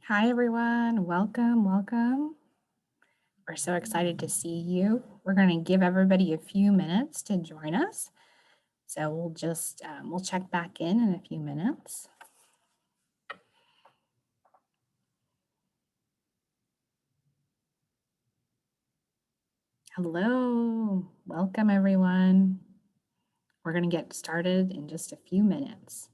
Hi, everyone. Welcome, welcome. We're so excited to see you. We're going to give everybody a few minutes to join us. So we'll just, we'll check back in a few minutes. Hello, welcome, everyone. We're going to get started in just a few minutes.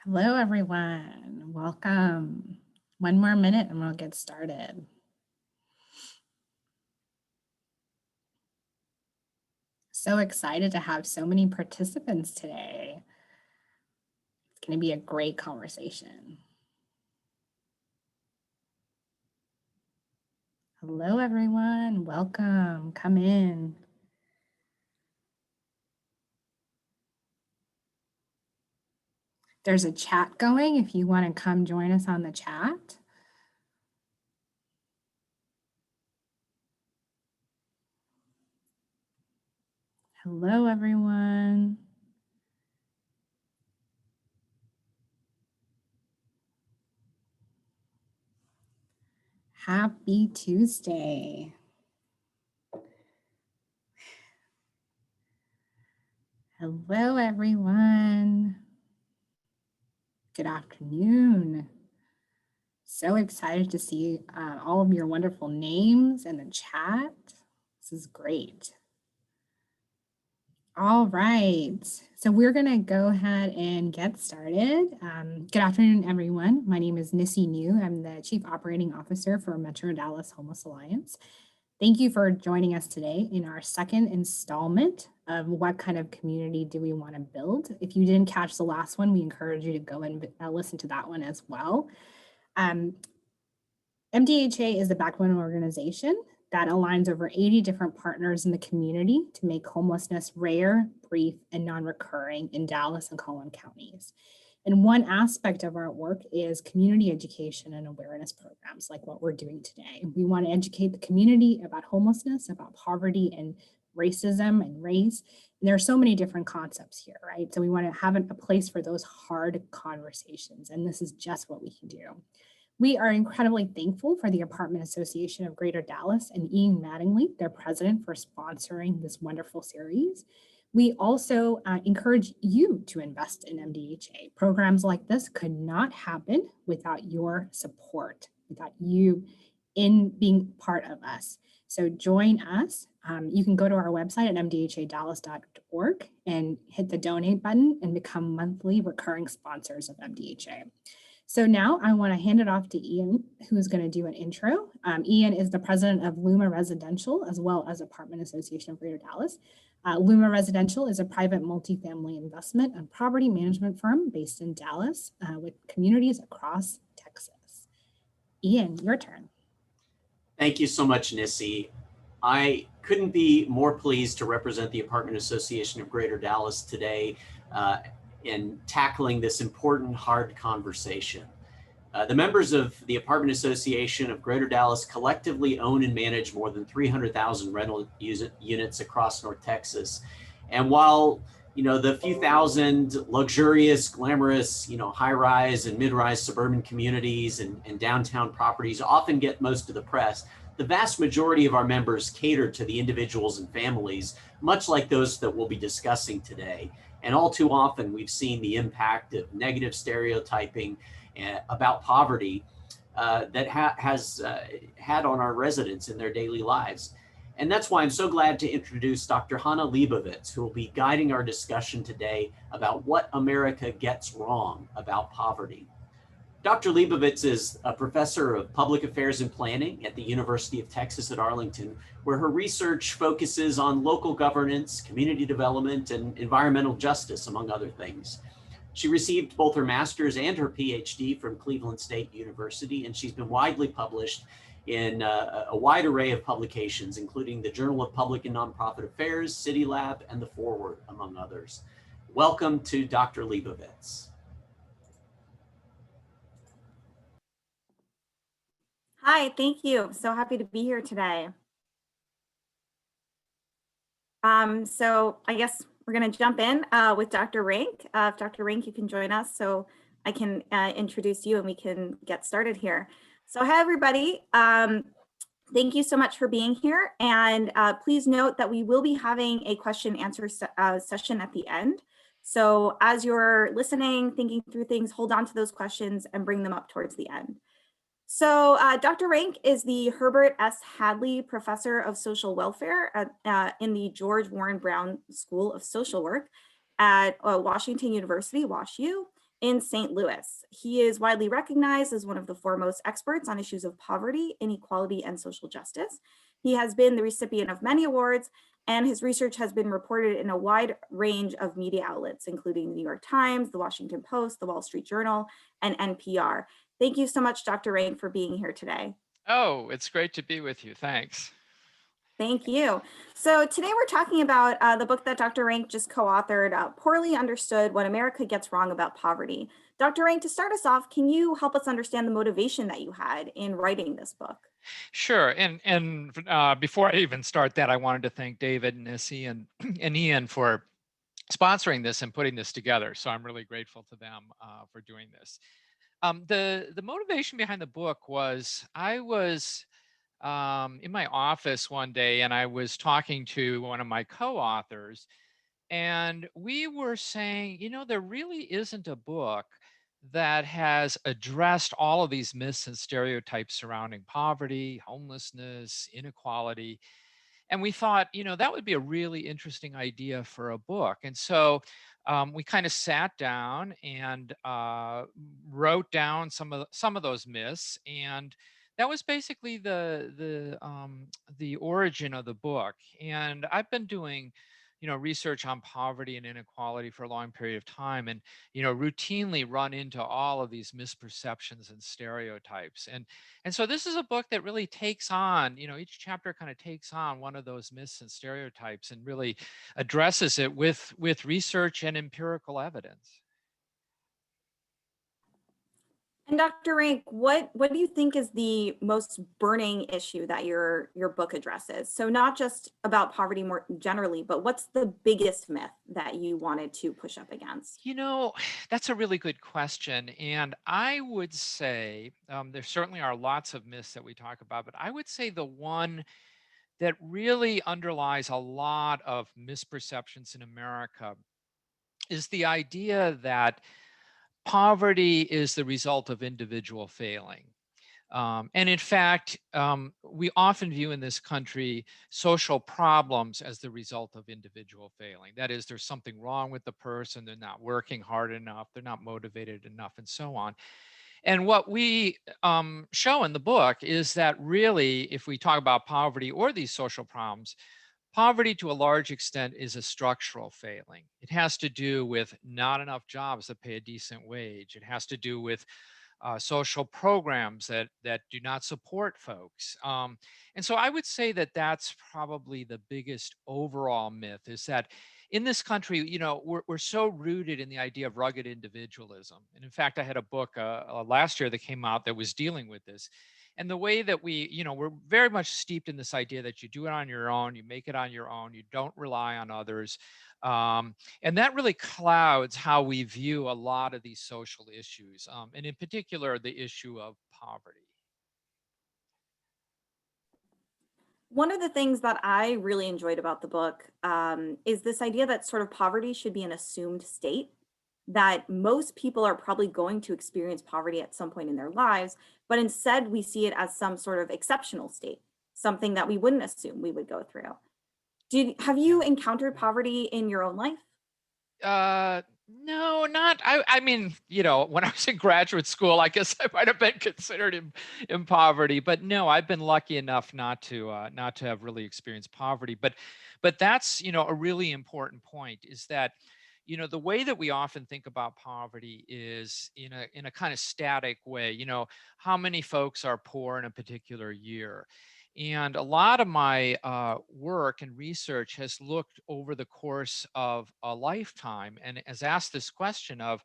Hello, everyone. Welcome. One more minute and we'll get started. So excited to have so many participants today. It's going to be a great conversation. Hello, everyone. Welcome. Come in. There's a chat going if you want to come join us on the chat. Hello, everyone. Happy Tuesday. Hello, everyone. Good afternoon. So excited to see all of your wonderful names in the chat. This is great. All right, so we're gonna go ahead and get started. Good afternoon, everyone. My name is Nissy New. I'm the Chief Operating Officer for Metro Dallas Homeless Alliance. Thank you for joining us today in our second installment of what kind of community do we want to build. If you didn't catch the last one, we encourage you to go and listen to that one as well. MDHA is a backbone organization that aligns over 80 different partners in the community to make homelessness rare, brief, and non-recurring in Dallas and Collin counties. And one aspect of our work is community education and awareness programs like what we're doing today. We want to educate the community about homelessness, about poverty and racism and race. And there are so many different concepts here, right? So we want to have a place for those hard conversations. And this is just what we can do. We are incredibly thankful for the Apartment Association of Greater Dallas and Ian Mattingly, their president, for sponsoring this wonderful series. We also encourage you to invest in MDHA. Programs like this could not happen without your support, without you in being part of us. So join us. You can go to our website at mdhadallas.org and hit the donate button and become monthly recurring sponsors of MDHA. So now I want to hand it off to Ian, who's going to do an intro. Ian is the president of Luma Residential, as well as Apartment Association of Greater Dallas. Luma Residential is a private multifamily investment and property management firm based in Dallas with communities across Texas. Ian, your turn. Thank you so much, Nissy. I couldn't be more pleased to represent the Apartment Association of Greater Dallas today in tackling this important, hard conversation. The members of the Apartment Association of Greater Dallas collectively own and manage more than 300,000 rental units across North Texas. And while the few thousand luxurious, glamorous, high-rise and mid-rise suburban communities and downtown properties often get most of the press, the vast majority of our members cater to the individuals and families, much like those that we'll be discussing today. And all too often, we've seen the impact of negative stereotyping about poverty that has had on our residents in their daily lives. And that's why I'm so glad to introduce Dr. Hannah Lebovits, who will be guiding our discussion today about what America gets wrong about poverty. Dr. Lebovits is a professor of public affairs and planning at the University of Texas at Arlington, where her research focuses on local governance, community development, and environmental justice, among other things. She received both her master's and her PhD from Cleveland State University, and she's been widely published in a wide array of publications, including the Journal of Public and Nonprofit Affairs, City Lab, and The Forward, among others. Welcome to Dr. Lebovits. Hi, thank you. So happy to be here today. So I guess we're going to jump in with Dr. Rank. If Dr. Rank, you can join us so I can introduce you and we can get started here. So hi, everybody. Thank you so much for being here. And please note that we will be having a question and answer session at the end. So as you're listening, thinking through things, hold on to those questions and bring them up towards the end. So Dr. Rank is the Herbert S. Hadley Professor of Social Welfare in the George Warren Brown School of Social Work at Washington University, WashU, in St. Louis. He is widely recognized as one of the foremost experts on issues of poverty, inequality, and social justice. He has been the recipient of many awards, and his research has been reported in a wide range of media outlets, including the New York Times, the Washington Post, the Wall Street Journal, and NPR. Thank you so much, Dr. Rank, for being here today. Oh, it's great to be with you. Thanks. Thank you. So today we're talking about the book that Dr. Rank just co-authored, Poorly Understood: What America Gets Wrong About Poverty. Dr. Rank, to start us off, can you help us understand the motivation that you had in writing this book? Sure. And before I even start that, I wanted to thank David, Nissy, and Ian for sponsoring this and putting this together. So I'm really grateful to them for doing this. The motivation behind the book was I was in my office one day and I was talking to one of my co-authors, and we were saying, there really isn't a book that has addressed all of these myths and stereotypes surrounding poverty, homelessness, inequality. And we thought, that would be a really interesting idea for a book. And so we kind of sat down and wrote down some of those myths, and that was basically the origin of the book. And I've been doing research on poverty and inequality for a long period of time, and routinely run into all of these misperceptions and stereotypes. And so this is a book that really takes on, each chapter kind of takes on one of those myths and stereotypes and really addresses it with research and empirical evidence. And Dr. Rank, what do you think is the most burning issue that your book addresses? So not just about poverty more generally, but what's the biggest myth that you wanted to push up against? That's a really good question. And I would say there certainly are lots of myths that we talk about, but I would say the one that really underlies a lot of misperceptions in America is the idea that poverty is the result of individual failing. And in fact, we often view in this country social problems as the result of individual failing. That is, there's something wrong with the person, they're not working hard enough, they're not motivated enough, and so on. And what we show in the book is that really, if we talk about poverty or these social problems, poverty to a large extent is a structural failing. It has to do with not enough jobs that pay a decent wage. It has to do with social programs that do not support folks. And so I would say that that's probably the biggest overall myth, is that in this country, we're so rooted in the idea of rugged individualism. And in fact, I had a book last year that came out that was dealing with this. And the way that we're very much steeped in this idea that you do it on your own, you make it on your own, you don't rely on others. And that really clouds how we view a lot of these social issues, and in particular, the issue of poverty. One of the things that I really enjoyed about the book is this idea that sort of poverty should be an assumed state, that most people are probably going to experience poverty at some point in their lives, but instead we see it as some sort of exceptional state, something that we wouldn't assume we would go through. Have you encountered poverty in your own life? No, not. I mean, when I was in graduate school, I guess I might have been considered in poverty, but no, I've been lucky enough not to have really experienced poverty. But that's a really important point, is that the way that we often think about poverty is in a kind of static way. How many folks are poor in a particular year? And a lot of my work and research has looked over the course of a lifetime and has asked this question of,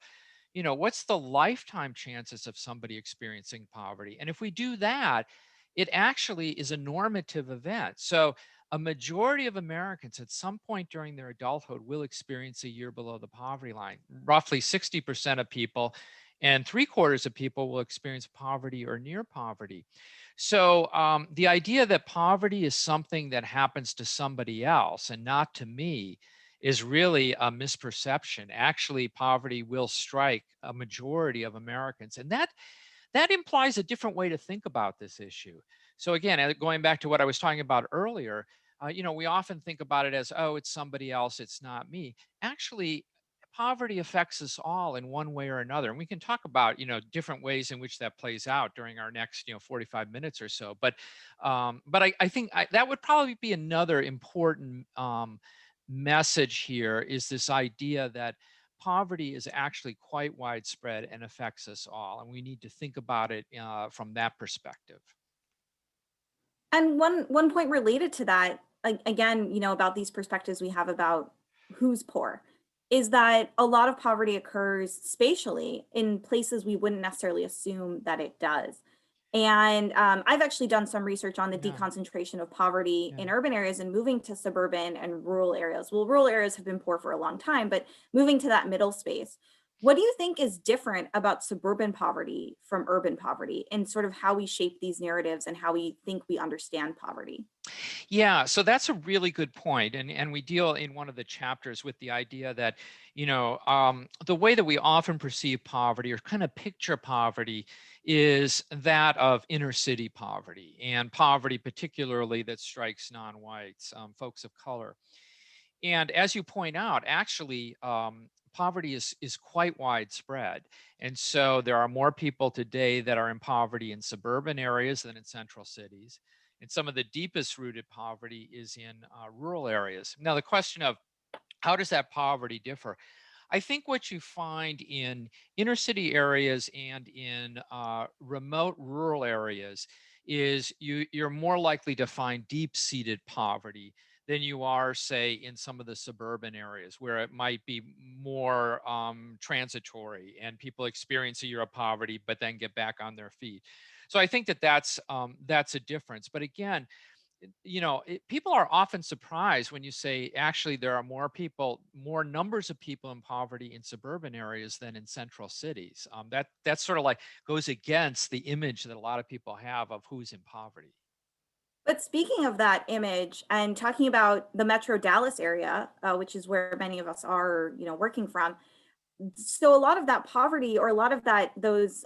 what's the lifetime chances of somebody experiencing poverty? And if we do that, it actually is a normative event. So a majority of Americans at some point during their adulthood will experience a year below the poverty line. Roughly 60% of people and 3/4 of people will experience poverty or near poverty. So the idea that poverty is something that happens to somebody else and not to me is really a misperception. Actually, poverty will strike a majority of Americans, and that implies a different way to think about this issue. So again, going back to what I was talking about earlier, we often think about it as, oh, it's somebody else, it's not me. Actually, poverty affects us all in one way or another. And we can talk about, different ways in which that plays out during our next, 45 minutes or so. But I think that would probably be another important message here, is this idea that poverty is actually quite widespread and affects us all. And we need to think about it from that perspective. And one point related to that, again, about these perspectives we have about who's poor, is that a lot of poverty occurs spatially in places we wouldn't necessarily assume that it does. And I've actually done some research on the Yeah. deconcentration of poverty in Yeah. urban areas and moving to suburban and rural areas. Well, rural areas have been poor for a long time, but moving to that middle space. What do you think is different about suburban poverty from urban poverty, and sort of how we shape these narratives and how we think we understand poverty? Yeah, so that's a really good point. And we deal in one of the chapters with the idea that, the way that we often perceive poverty or kind of picture poverty is that of inner city poverty, and poverty particularly that strikes non-whites, folks of color. And as you point out, actually, poverty is quite widespread. And so there are more people today that are in poverty in suburban areas than in central cities. And some of the deepest rooted poverty is in rural areas. Now, the question of how does that poverty differ? I think what you find in inner city areas and in remote rural areas is you're more likely to find deep-seated poverty than you are, say, in some of the suburban areas where it might be more transitory and people experience a year of poverty but then get back on their feet. So I think that's a difference. But again, people are often surprised when you say actually there are more numbers of people in poverty in suburban areas than in central cities. That sort of like goes against the image that a lot of people have of who's in poverty. But speaking of that image and talking about the Metro Dallas area, which is where many of us are, working from, so a lot of that poverty, or a lot of those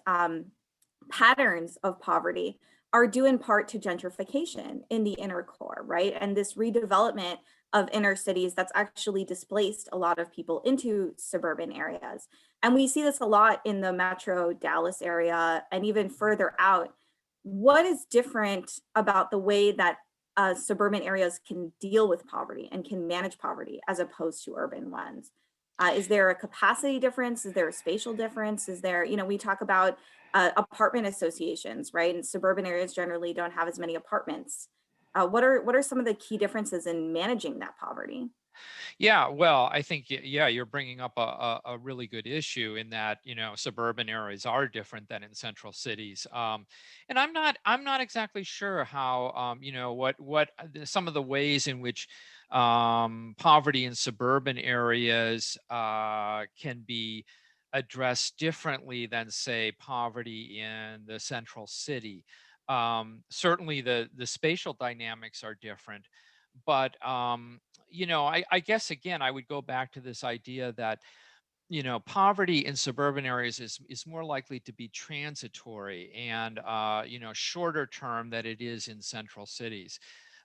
patterns of poverty, are due in part to gentrification in the inner core, right? And this redevelopment of inner cities that's actually displaced a lot of people into suburban areas. And we see this a lot in the Metro Dallas area and even further out. What is different about the way that suburban areas can deal with poverty and can manage poverty as opposed to urban ones? Is there a capacity difference? Is there a spatial difference? Is there, we talk about apartment associations, right? And suburban areas generally don't have as many apartments. What are some of the key differences in managing that poverty? Yeah, well, I think yeah, you're bringing up a really good issue in that suburban areas are different than in central cities, and I'm not exactly sure how some of the ways in which poverty in suburban areas can be addressed differently than, say, poverty in the central city. Certainly, the spatial dynamics are different, but I guess again, I would go back to this idea that poverty in suburban areas is more likely to be transitory and shorter term than it is in central cities.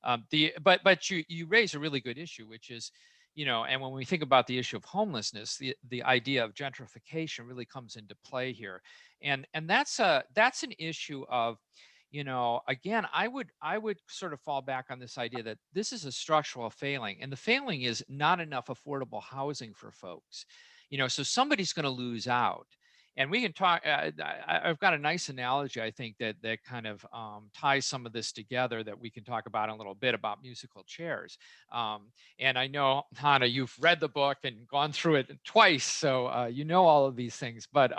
But you raise a really good issue, which is and when we think about the issue of homelessness, the idea of gentrification really comes into play here, and that's an issue of again, I would sort of fall back on this idea that this is a structural failing, and the failing is not enough affordable housing for folks. So somebody's going to lose out. And we can talk. I've got a nice analogy, I think, that kind of ties some of this together that we can talk about in a little bit about musical chairs. And I know, Hannah, you've read the book and gone through it twice, so you know all of these things. But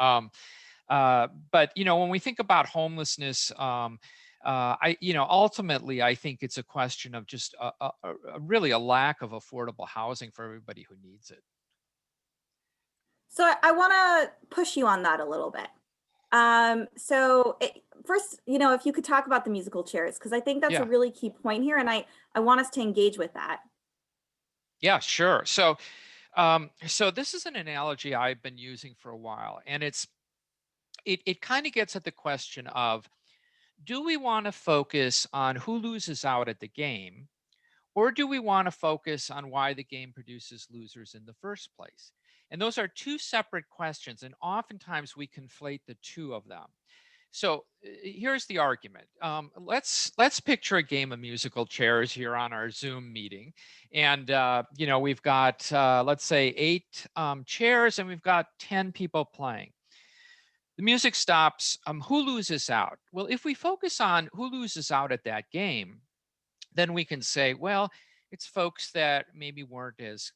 when we think about homelessness, ultimately, I think it's a question of just really a lack of affordable housing for everybody who needs it. So I want to push you on that a little bit. First, if you could talk about the musical chairs, because I think that's a Yeah. really key point here, and I want us to engage with that. Yeah, sure. So this is an analogy I've been using for a while, and it kind of gets at the question of, do we want to focus on who loses out at the game, or do we want to focus on why the game produces losers in the first place? And those are two separate questions, and oftentimes we conflate the two of them. So here's the argument. Let's picture a game of musical chairs here on our Zoom meeting, and we've got let's say 8 chairs, and we've got 10 people playing. The music stops. Who loses out? Well, if we focus on who loses out at that game, then we can say, well, it's folks that maybe weren't as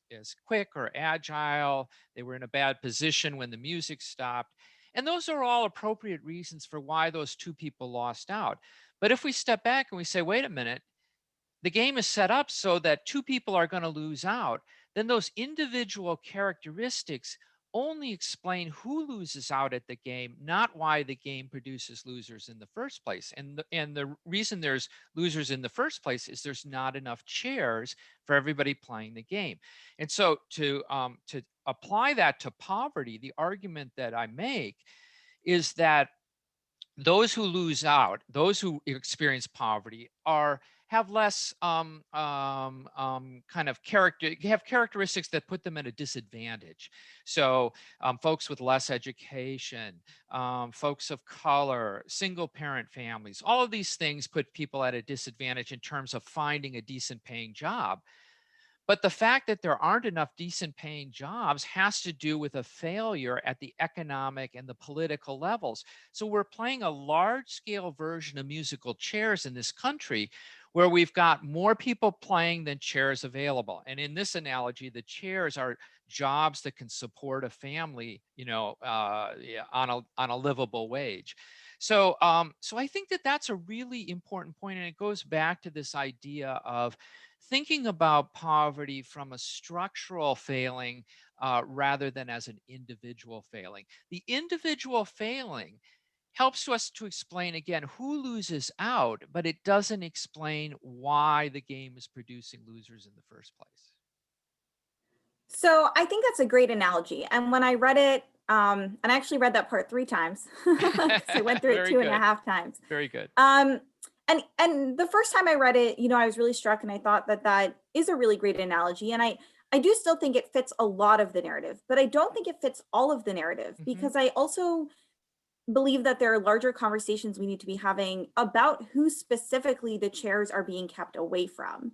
quick or agile. They were in a bad position when the music stopped. And those are all appropriate reasons for why those 2 people lost out. But if we step back and we say, wait a minute, the game is set up so that 2 people are going to lose out, then those individual characteristics only explain who loses out at the game, not why the game produces losers in the first place. And the reason there's losers in the first place is there's not enough chairs for everybody playing the game. And so to apply that to poverty, the argument that I make is that those who lose out, those who experience poverty, have less kind of have characteristics that put them at a disadvantage. So folks with less education, folks of color, single parent families, all of these things put people at a disadvantage in terms of finding a decent paying job. But the fact that there aren't enough decent paying jobs has to do with a failure at the economic and the political levels. So we're playing a large scale version of musical chairs in this country where we've got more people playing than chairs available. And in this analogy, the chairs are jobs that can support a family, on a livable wage. So I think that that's a really important point, and it goes back to this idea of thinking about poverty from a structural failing rather than as an individual failing. The individual failing helps us to explain, again, who loses out, but it doesn't explain why the game is producing losers in the first place. So I think that's a great analogy. And when I read it, and I actually read that part 3 times. So I went through it Very 2.5 times. Very good. And the first time I read it, I was really struck, and I thought that is a really great analogy. And I do still think it fits a lot of the narrative, but I don't think it fits all of the narrative, because I also believe that there are larger conversations we need to be having about who specifically the chairs are being kept away from.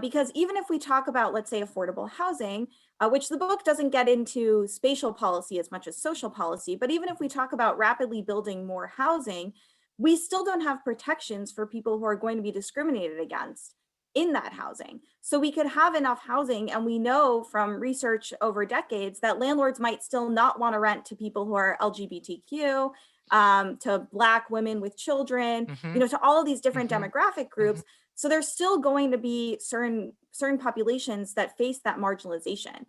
Because even if we talk about, let's say, affordable housing, which the book doesn't get into spatial policy as much as social policy, but even if we talk about rapidly building more housing, we still don't have protections for people who are going to be discriminated against in that housing. So we could have enough housing, and we know from research over decades that landlords might still not want to rent to people who are LGBTQ, to Black women with children, to all of these different demographic groups. So there's still going to be certain populations that face that marginalization.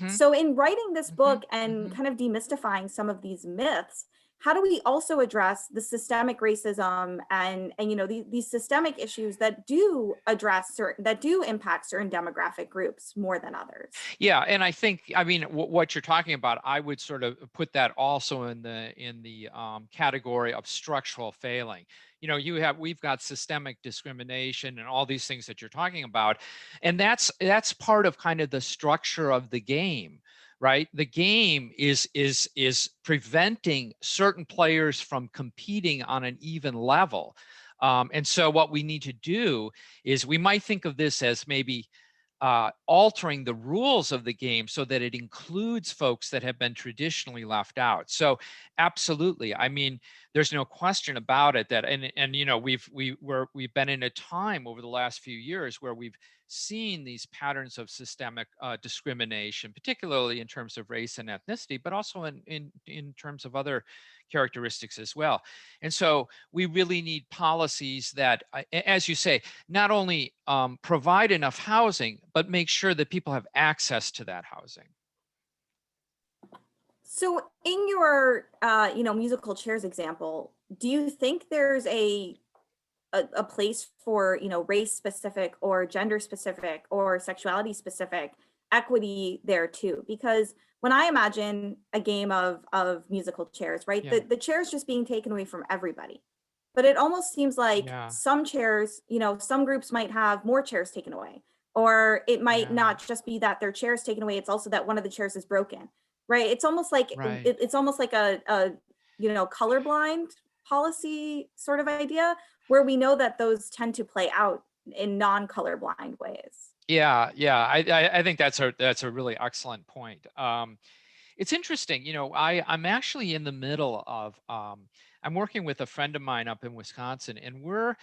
So in writing this book and kind of demystifying some of these myths, how do we also address the systemic racism and these systemic issues that do impact certain demographic groups more than others? Yeah, and I think, what you're talking about, I would sort of put that also in the category of structural failing. We've got systemic discrimination and all these things that you're talking about, and that's part of kind of the structure of the game. Right? The game is preventing certain players from competing on an even level. And so what we need to do is, we might think of this as maybe altering the rules of the game so that it includes folks that have been traditionally left out. So absolutely, there's no question about it that, and we've been in a time over the last few years where we've seeing these patterns of systemic discrimination, particularly in terms of race and ethnicity, but also in terms of other characteristics as well. And so we really need policies that, as you say, not only provide enough housing, but make sure that people have access to that housing. So in your, musical chairs example, do you think there's a place for, race specific or gender specific or sexuality specific equity there too? Because when I imagine a game of musical chairs, right, Yeah. the chairs just being taken away from everybody. But it almost seems like Yeah. some chairs, some groups might have more chairs taken away, or it might Yeah. not just be that their chairs taken away. It's also that one of the chairs is broken, right? It's almost like Right. it's almost like a colorblind policy sort of idea, where we know that those tend to play out in non-colorblind ways. Yeah, I think that's a really excellent point. It's interesting, I'm actually in the middle of I'm working with a friend of mine up in Wisconsin, and we're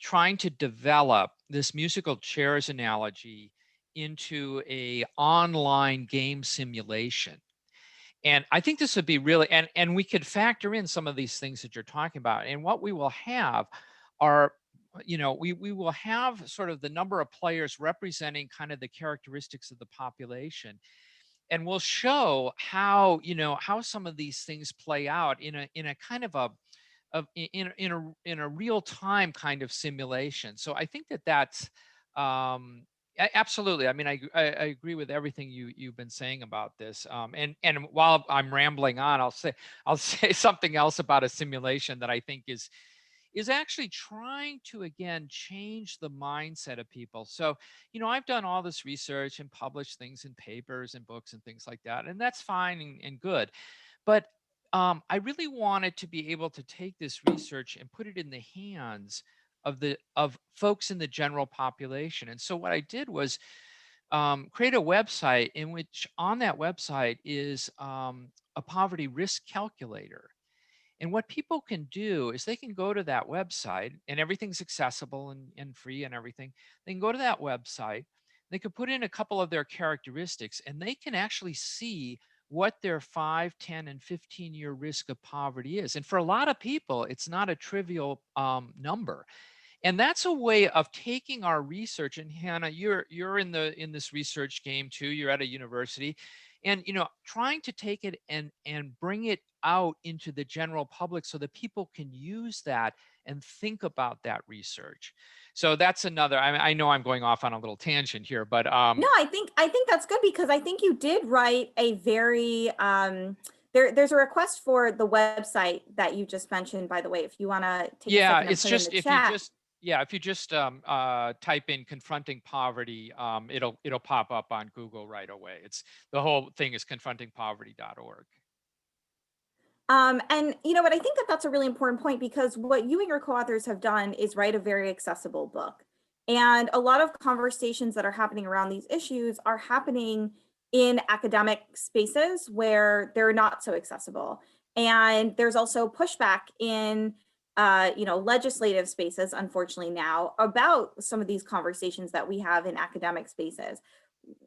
trying to develop this musical chairs analogy into a online game simulation. And I think this would be really, and we could factor in some of these things that you're talking about. And what we will have are, we will have sort of the number of players representing kind of the characteristics of the population. And we'll show how, how some of these things play out in a kind of in a real time kind of simulation. So I think that's absolutely. I mean, I agree with everything you've been saying about this. And while I'm rambling on, I'll say something else about a simulation that I think is actually trying to, again, change the mindset of people. So, I've done all this research and published things in papers and books and things like that, and that's fine and good. But I really wanted to be able to take this research and put it in the hands of folks in the general population. And so what I did was create a website in which, on that website, is a poverty risk calculator. And what people can do is they can go to that website, and everything's accessible and free and everything. They can go to that website, they could put in a couple of their characteristics, and they can actually see what their 5, 10, and 15-year risk of poverty is. And for a lot of people, it's not a trivial number. And that's a way of taking our research. And Hannah, you're in this research game too. You're at a university, and trying to take it and bring it out into the general public so that people can use that and think about that research. So that's another. I know I'm going off on a little tangent here, but No, I think that's good, because I think you did write a very there's a request for the website that you just mentioned, by the way, if you want to take a second and it's put just it in the if chat. you just type in confronting poverty, it'll pop up on Google right away. It's the whole thing is confrontingpoverty.org. And you know what, I think that's a really important point, because what you and your co-authors have done is write a very accessible book. And a lot of conversations that are happening around these issues are happening in academic spaces where they're not so accessible. And there's also pushback in legislative spaces, unfortunately now, about some of these conversations that we have in academic spaces.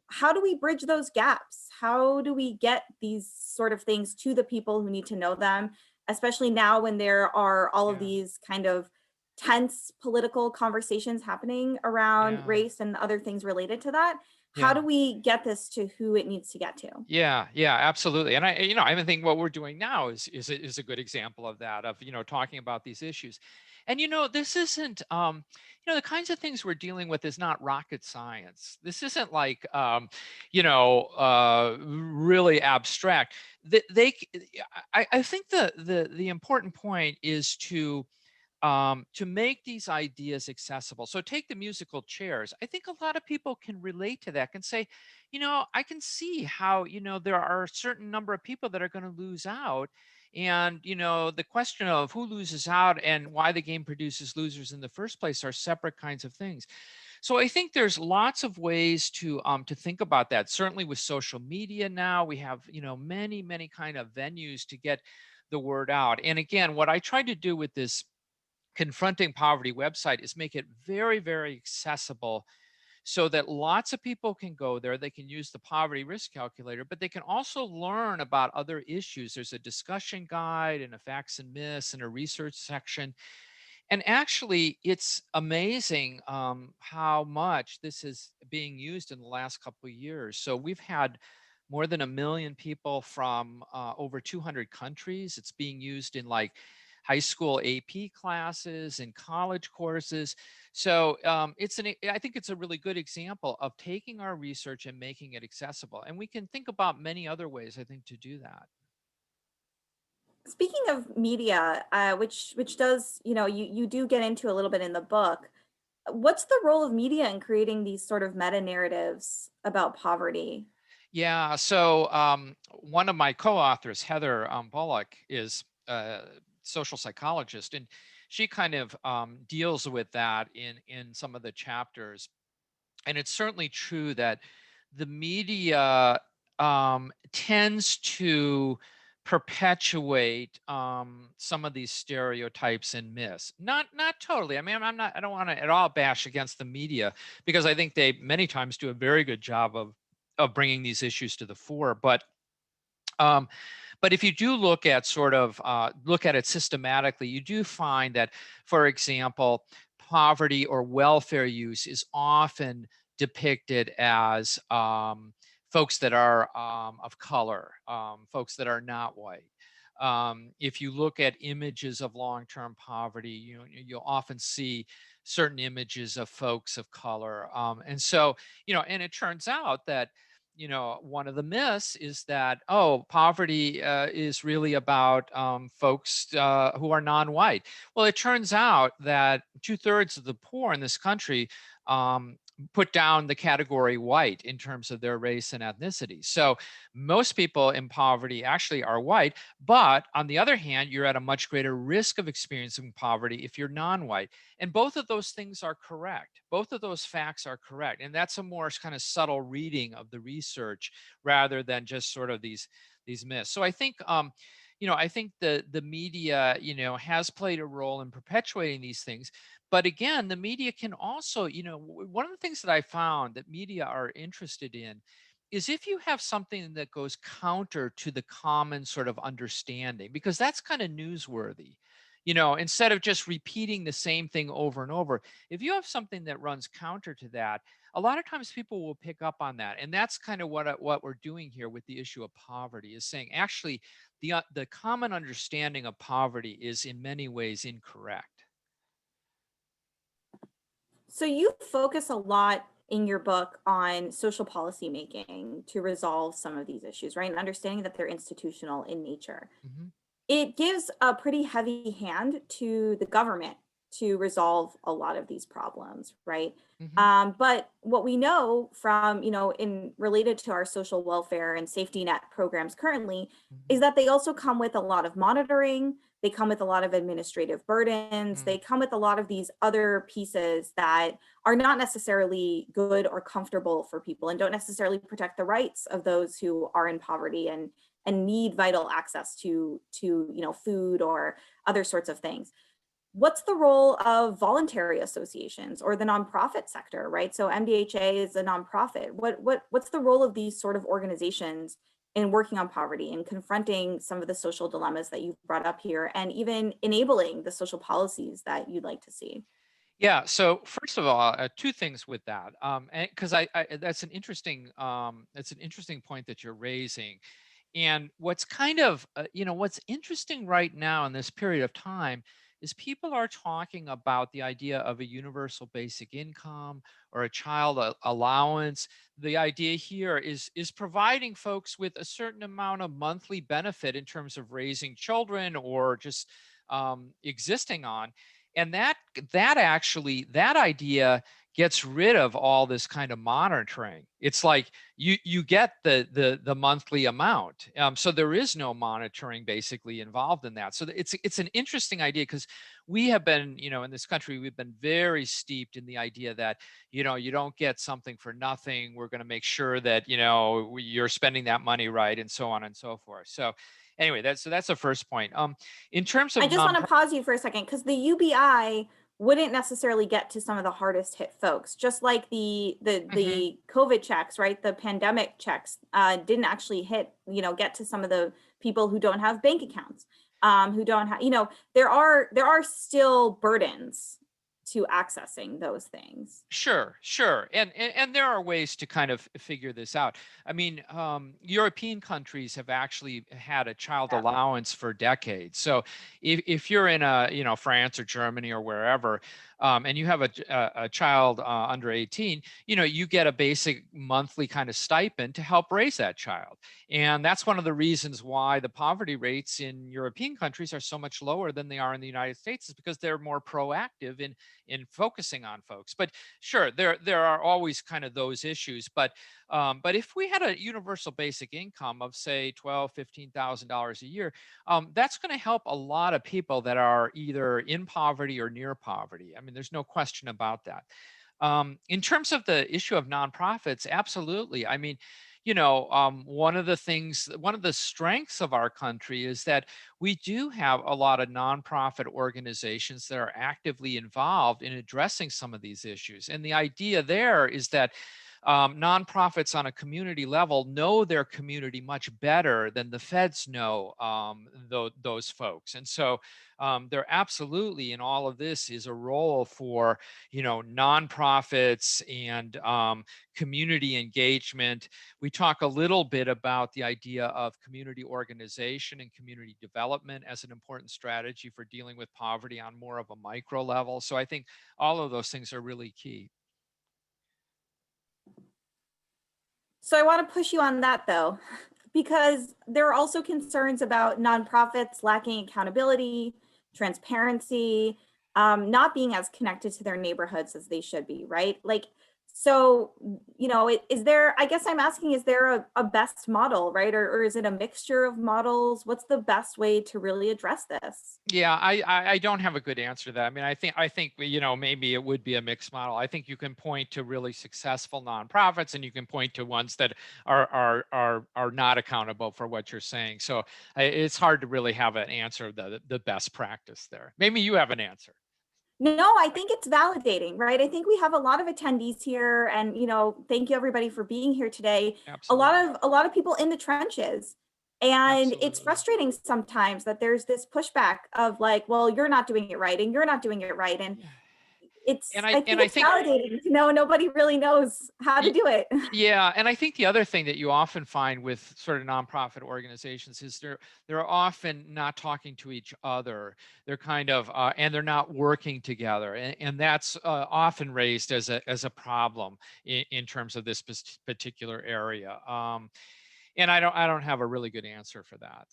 How do we bridge those gaps? How do we get these sort of things to the people who need to know them, especially now when there are all of these kind of tense political conversations happening around race and other things related to that? How do we get this to who it needs to get to? Yeah, absolutely. And I think what we're doing now is a good example of that, of, talking about these issues. And, this isn't, the kinds of things we're dealing with is not rocket science. This isn't like, really abstract. I think the important point is to make these ideas accessible. So take the musical chairs. I think a lot of people can relate to that, can say, I can see how, there are a certain number of people that are going to lose out. And, the question of who loses out and why the game produces losers in the first place are separate kinds of things. So I think there's lots of ways to think about that. Certainly with social media now, we have, many kind of venues to get the word out. And again, what I tried to do with this Confronting Poverty website is make it very, very accessible so that lots of people can go there. They can use the poverty risk calculator, but they can also learn about other issues. There's a discussion guide and a facts and myths and a research section. And actually, it's amazing how much this is being used in the last couple of years. So we've had more than 1 million people from over 200 countries. It's being used in like high school AP classes and college courses. So I think it's a really good example of taking our research and making it accessible. And we can think about many other ways, I think, to do that. Speaking of media, which does, you do get into a little bit in the book. What's the role of media in creating these sort of meta narratives about poverty? Yeah, so one of my co-authors, Heather Bullock, is a social psychologist, and she kind of deals with that in some of the chapters. And it's certainly true that the media tends to perpetuate some of these stereotypes and myths. Not totally. I mean, I don't want to at all bash against the media, because I think they many times do a very good job of bringing these issues to the fore. Um, but if you do look at look at it systematically, you do find that, for example, poverty or welfare use is often depicted as folks that are of color, folks that are not white. If you look at images of long-term poverty, you'll often see certain images of folks of color. And so, and it turns out that one of the myths is that, oh, poverty is really about folks who are non-white. Well, it turns out that 2/3 of the poor in this country put down the category white in terms of their race and ethnicity. So most people in poverty actually are white, but on the other hand, you're at a much greater risk of experiencing poverty if you're non-white. And both of those things are correct. Both of those facts are correct. And that's a more kind of subtle reading of the research rather than just sort of these myths. So I think I think the media, has played a role in perpetuating these things. But again, the media can also, one of the things that I found that media are interested in is if you have something that goes counter to the common sort of understanding, because that's kind of newsworthy. Instead of just repeating the same thing over and over, if you have something that runs counter to that, a lot of times people will pick up on that. And that's kind of what we're doing here with the issue of poverty, is saying actually the common understanding of poverty is in many ways incorrect. So you focus a lot in your book on social policy making to resolve some of these issues, right? And understanding that they're institutional in nature. Mhm. It gives a pretty heavy hand to the government to resolve a lot of these problems, right? Mhm. But what we know from, in related to our social welfare and safety net programs currently, is Mhm. that they also come with a lot of monitoring. They come with a lot of administrative burdens. They Mm. come with a lot of these other pieces that are not necessarily good or comfortable for people and don't necessarily protect the rights of those who are in poverty and need vital access to food or other sorts of things. What's the role of voluntary associations or the nonprofit sector, right? So MDHA is a nonprofit. What's the role of these sort of organizations in working on poverty and confronting some of the social dilemmas that you've brought up here, and even enabling the social policies that you'd like to see? Yeah. So first of all, two things with that, and because that's an interesting point that you're raising. And what's kind of, what's interesting right now in this period of time is people are talking about the idea of a universal basic income or a child allowance. The idea here is providing folks with a certain amount of monthly benefit in terms of raising children or just existing on. And that idea gets rid of all this kind of monitoring. It's like you get the monthly amount, so there is no monitoring basically involved in that. So it's an interesting idea, because we have been, in this country, we've been very steeped in the idea that you don't get something for nothing. We're going to make sure that you're spending that money right, and so on and so forth. So anyway, that's the first point. In terms of I just want to pause you for a second, because the UBI wouldn't necessarily get to some of the hardest hit folks, just like the COVID checks, right? The pandemic checks didn't actually get to some of the people who don't have bank accounts, who don't have, there are still burdens to accessing those things. Sure. And there are ways to kind of figure this out. I mean, European countries have actually had a child allowance for decades. So if you're in France or Germany or wherever, and you have a child under 18, you get a basic monthly kind of stipend to help raise that child. And that's one of the reasons why the poverty rates in European countries are so much lower than they are in the United States, is because they're more proactive in focusing on folks. But sure, there are always kind of those issues. But if we had a universal basic income of say $12,000-$15,000 a year, that's going to help a lot of people that are either in poverty or near poverty. I mean, there's no question about that. In terms of the issue of nonprofits, absolutely. I mean, one of the strengths of our country is that we do have a lot of nonprofit organizations that are actively involved in addressing some of these issues. And the idea there is that nonprofits on a community level know their community much better than the feds know those folks. And so there absolutely in all of this is a role for, nonprofits and community engagement. We talk a little bit about the idea of community organization and community development as an important strategy for dealing with poverty on more of a micro level. So I think all of those things are really key. So I want to push you on that though, because there are also concerns about nonprofits lacking accountability, transparency, not being as connected to their neighborhoods as they should be, right? So, is there, I guess I'm asking, is there a best model, right? Or is it a mixture of models? What's the best way to really address this? Yeah, I don't have a good answer to that. I mean, I think maybe it would be a mixed model. I think you can point to really successful nonprofits, and you can point to ones that are not accountable for what you're saying. So it's hard to really have an answer, the best practice there. Maybe you have an answer. No, I think it's validating, right? I think we have a lot of attendees here, and thank you everybody for being here today. Absolutely. A lot of people in the trenches, and Absolutely. it's frustrating sometimes that there's this pushback of like, well, you're not doing it right, and you're not doing it right, and I think it's validating to know nobody really knows how to do it. Yeah, and I think the other thing that you often find with sort of nonprofit organizations is they're often not talking to each other. They're kind of and they're not working together, and that's often raised as a problem in terms of this particular area. And I don't have a really good answer for that.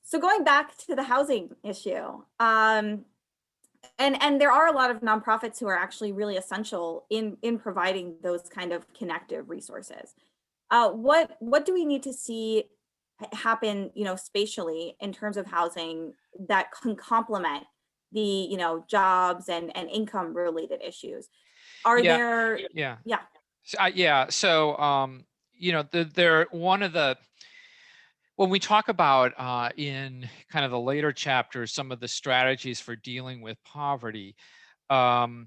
So going back to the housing issue, and there are a lot of nonprofits who are actually really essential in providing those kind of connective resources. What do we need to see happen, spatially in terms of housing that can complement the, jobs and income related issues? Are there? Yeah. Yeah. So they're one of the. When we talk about in kind of the later chapters, some of the strategies for dealing with poverty, we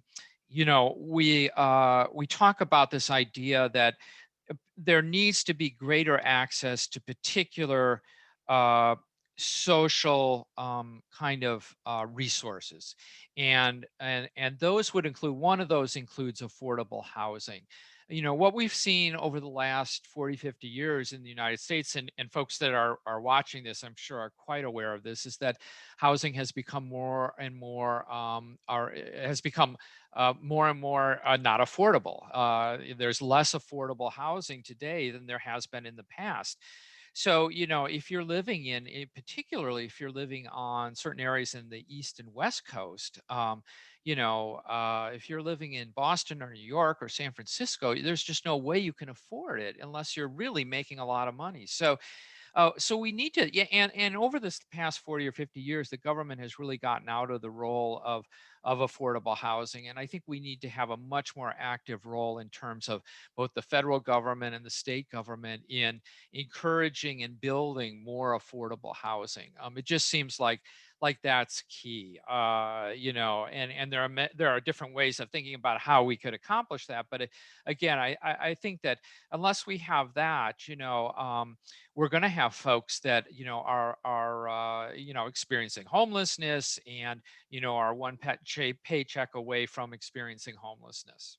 talk about this idea that there needs to be greater access to particular social kind of resources, and those would include, one of those includes affordable housing. What we've seen over the last 40-50 years in the United States, and folks that are watching this, I'm sure, are quite aware of this, is that housing has become more and more more and more not affordable. There's less affordable housing today than there has been in the past. So, if you're living particularly if you're living on certain areas in the East and West Coast, if you're living in Boston or New York or San Francisco, there's just no way you can afford it unless you're really making a lot of money. So Oh, so we need to, yeah, and over this past 40 or 50 years, the government has really gotten out of the role of affordable housing. And I think we need to have a much more active role in terms of both the federal government and the state government in encouraging and building more affordable housing. It just seems like that's key, and there are different ways of thinking about how we could accomplish that. But again, I think that unless we have that, we're going to have folks that are experiencing homelessness and are one paycheck away from experiencing homelessness.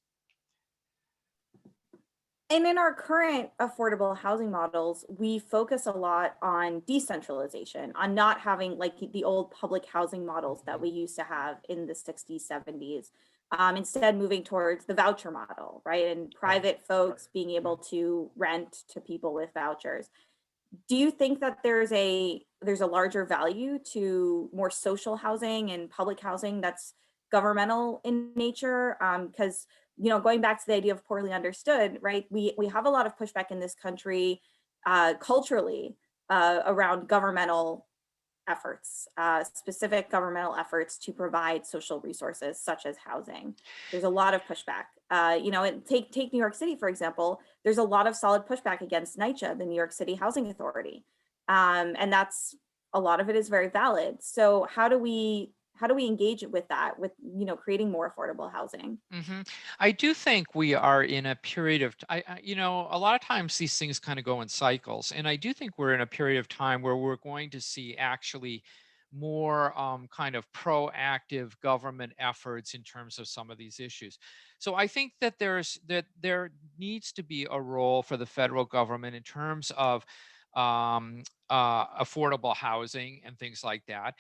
And in our current affordable housing models, we focus a lot on decentralization, on not having like the old public housing models that we used to have in the 60s, 70s. Instead, moving towards the voucher model, right? And private folks being able to rent to people with vouchers. Do you think that there's a larger value to more social housing and public housing that's governmental in nature? Because going back to the idea of poorly understood, right? We have a lot of pushback in this country culturally around governmental efforts, specific governmental efforts to provide social resources such as housing. There's a lot of pushback. And take New York City, for example. There's a lot of solid pushback against NYCHA, the New York City Housing Authority. And that's, a lot of it is very valid. So how do we engage with that, with creating more affordable housing? I do think we are in a period of, a lot of times these things kind of go in cycles, and I do think we're in a period of time where we're going to see actually more kind of proactive government efforts in terms of some of these issues. So I think that there needs to be a role for the federal government in terms of affordable housing and things like that.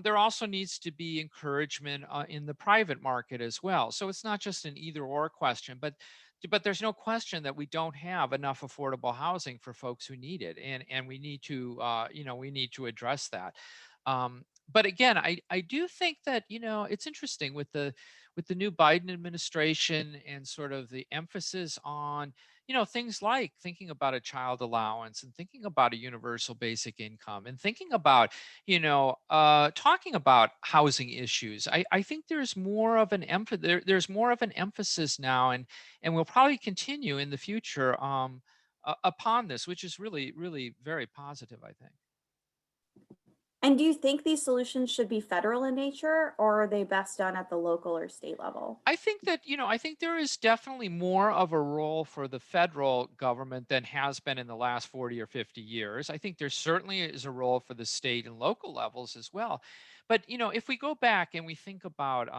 There also needs to be encouragement in the private market as well. So it's not just an either or question, but there's no question that we don't have enough affordable housing for folks who need it, and we need to we need to address that. But again, I do think that it's interesting with the new Biden administration and sort of the emphasis on things like thinking about a child allowance and thinking about a universal basic income and thinking about talking about housing issues. I think there's more of an there's more of an emphasis now, and will probably continue in the future upon this, which is really, really very positive, I think. And do you think these solutions should be federal in nature, or are they best done at the local or state level? I think that, I think there is definitely more of a role for the federal government than has been in the last 40 or 50 years. I think there certainly is a role for the state and local levels as well. But, if we go back and we think about,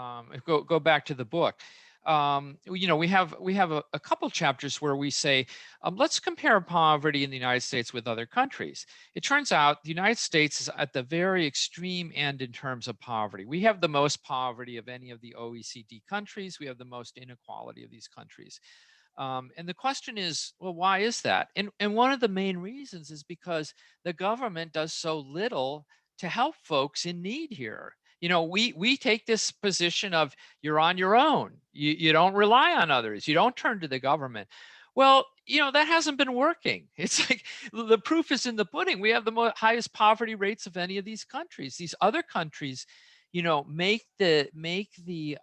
go back to the book, we have a couple chapters where we say, let's compare poverty in the United States with other countries. It turns out the United States is at the very extreme end in terms of poverty. We have the most poverty of any of the OECD countries. We have the most inequality of these countries. And the question is, well, why is that? And one of the main reasons is because the government does so little to help folks in need here. We take this position of you're on your own. You don't rely on others. You don't turn to the government. Well, that hasn't been working. It's like the proof is in the pudding. We have the highest poverty rates of any of these countries. These other countries, make the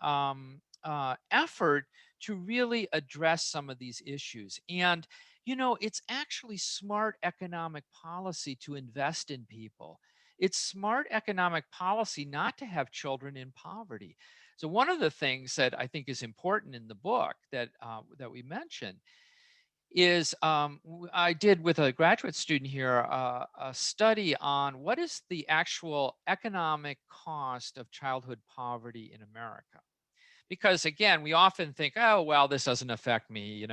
effort to really address some of these issues. And, it's actually smart economic policy to invest in people. It's smart economic policy not to have children in poverty. So one of the things that I think is important in the book that we mentioned is I did with a graduate student here a study on what is the actual economic cost of childhood poverty in America. Because again, we often think, oh, well, this doesn't affect me.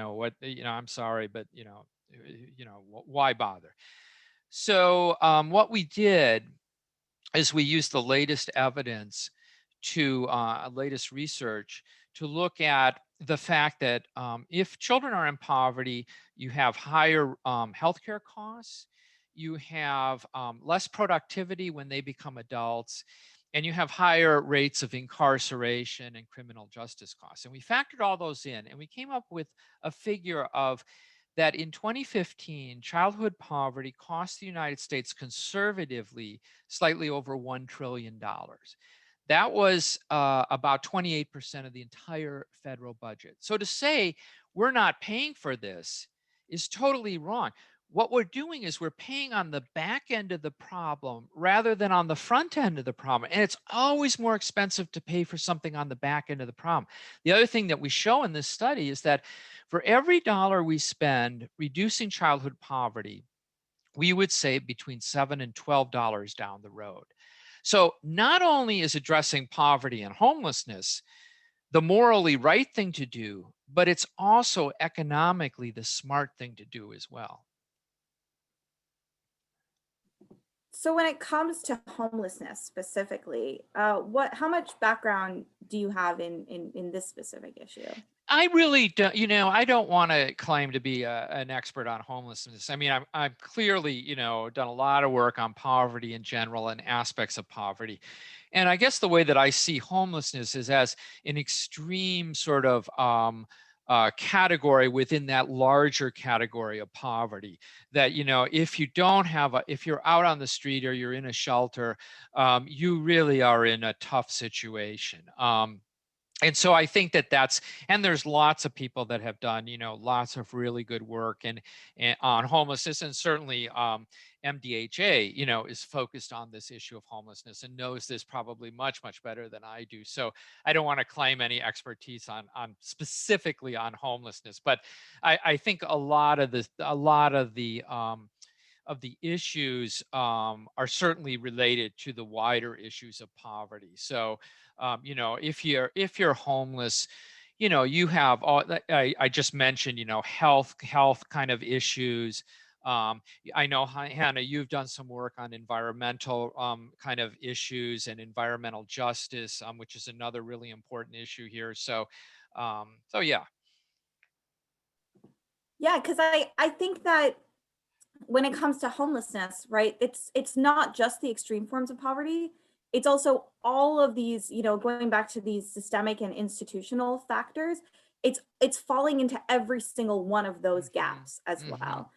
I'm sorry, but why bother? So what we did is we used the latest evidence to latest research to look at the fact that if children are in poverty, you have higher healthcare costs, you have less productivity when they become adults, and you have higher rates of incarceration and criminal justice costs. And we factored all those in, and we came up with a figure of that in 2015, childhood poverty cost the United States conservatively slightly over $1 trillion. That was about 28% of the entire federal budget. So to say we're not paying for this is totally wrong. What we're doing is we're paying on the back end of the problem rather than on the front end of the problem. And it's always more expensive to pay for something on the back end of the problem. The other thing that we show in this study is that for every dollar we spend reducing childhood poverty, we would save between $7 and $12 down the road. So not only is addressing poverty and homelessness the morally right thing to do, but it's also economically the smart thing to do as well. So when it comes to homelessness specifically, how much background do you have in this specific issue? I really don't, I don't want to claim to be an expert on homelessness. I mean, I'm clearly, done a lot of work on poverty in general and aspects of poverty. And I guess the way that I see homelessness is as an extreme sort of category within that larger category of poverty. That, if you don't have if you're out on the street or you're in a shelter, you really are in a tough situation. And so I think and there's lots of people that have done, lots of really good work and on homelessness, and certainly MDHA, is focused on this issue of homelessness and knows this probably much, much better than I do. So I don't want to claim any expertise on specifically on homelessness, but I think a lot of the issues are certainly related to the wider issues of poverty. So, if you're homeless, you have all I just mentioned, health kind of issues. I know, Hannah, you've done some work on environmental kind of issues and environmental justice, which is another really important issue here. So yeah. Yeah, because I think that when it comes to homelessness, right, it's not just the extreme forms of poverty. It's also all of these, going back to these systemic and institutional factors. It's falling into every single one of those gaps as well.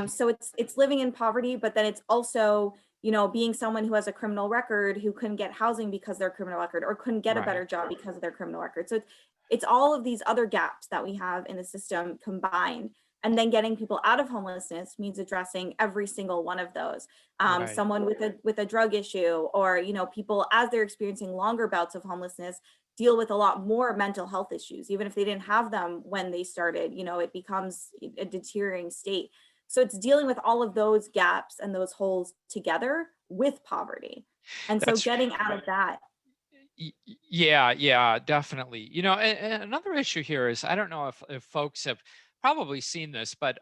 So it's living in poverty, but then it's also, being someone who has a criminal record, who couldn't get housing because of their criminal record, or couldn't get a better job because of their criminal record. So it's all of these other gaps that we have in the system combined. And then getting people out of homelessness means addressing every single one of those. Someone with a drug issue, or people, as they're experiencing longer bouts of homelessness, deal with a lot more mental health issues. Even if they didn't have them when they started, it becomes a deteriorating state. So it's dealing with all of those gaps and those holes together with poverty. And so getting out of that. Yeah, definitely. And another issue here is, I don't know if folks have probably seen this, but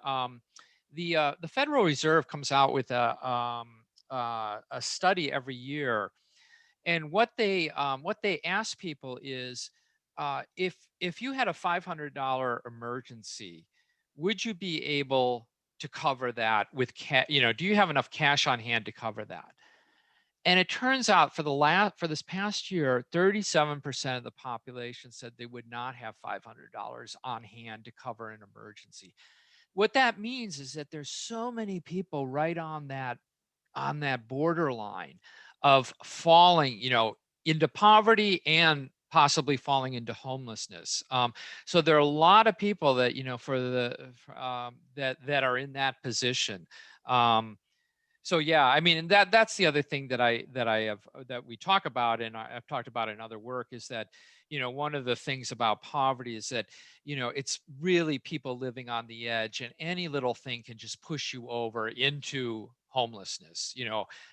the Federal Reserve comes out with a study every year, and what they ask people is, if you had a $500 emergency, would you be able to cover that with cash? Do you have enough cash on hand to cover that? And it turns out for this past year, 37% of the population said they would not have $500 on hand to cover an emergency. What that means is that there's so many people right on that borderline of falling, into poverty and possibly falling into homelessness. So there are a lot of people that, that are in that position. So yeah, I mean, and that's the other thing that we talk about, and I've talked about in other work, is that, one of the things about poverty is that, it's really people living on the edge, and any little thing can just push you over into homelessness,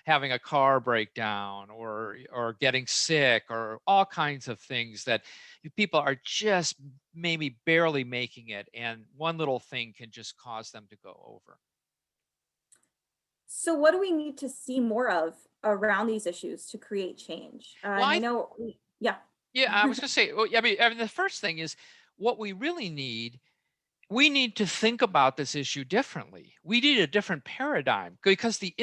having a car breakdown or getting sick, or all kinds of things that people are just maybe barely making it, and one little thing can just cause them to go over. So what do we need to see more of around these issues to create change? Well, I know, yeah. Yeah, I was going to say, well, I mean, the first thing is, what we really need, we need to think about this issue differently. We need a different paradigm, because the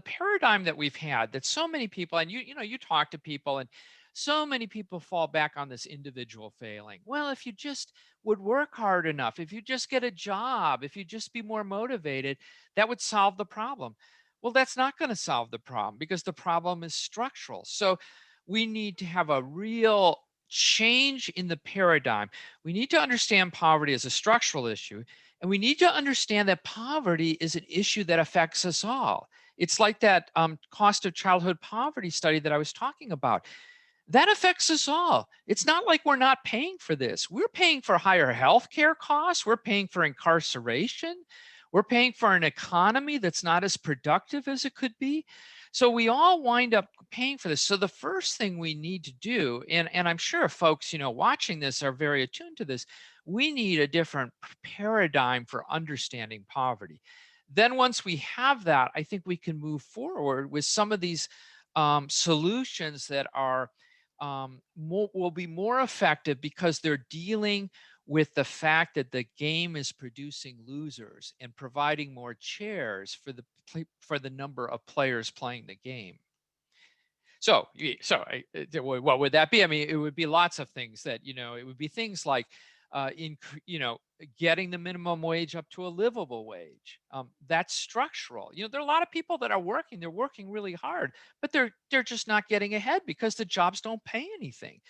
paradigm that we've had, that so many people, and you talk to people, and So many people fall back on this individual failing. Well, if you just would work hard enough, if you just get a job, if you just be more motivated, that would solve the problem. Well, that's not going to solve the problem because the problem is structural. So we need to have a real change in the paradigm. We need to understand poverty as a structural issue, and we need to understand that poverty is an issue that affects us all. It's like that cost of childhood poverty study that I was talking about. That affects us all. It's not like we're not paying for this. We're paying for higher healthcare costs. We're paying for incarceration. We're paying for an economy that's not as productive as it could be. So we all wind up paying for this. So the first thing we need to do, and I'm sure folks, watching this are very attuned to this, we need a different paradigm for understanding poverty. Then once we have that, I think we can move forward with some of these solutions that are will be more effective because they're dealing with the fact that the game is producing losers and providing more chairs for the number of players playing the game. So what would that be? I mean, it would be lots of things that, it would be things like, getting the minimum wage up to a livable wage. That's structural. There are a lot of people that are working, they're working really hard, but they're just not getting ahead because the jobs don't pay anything.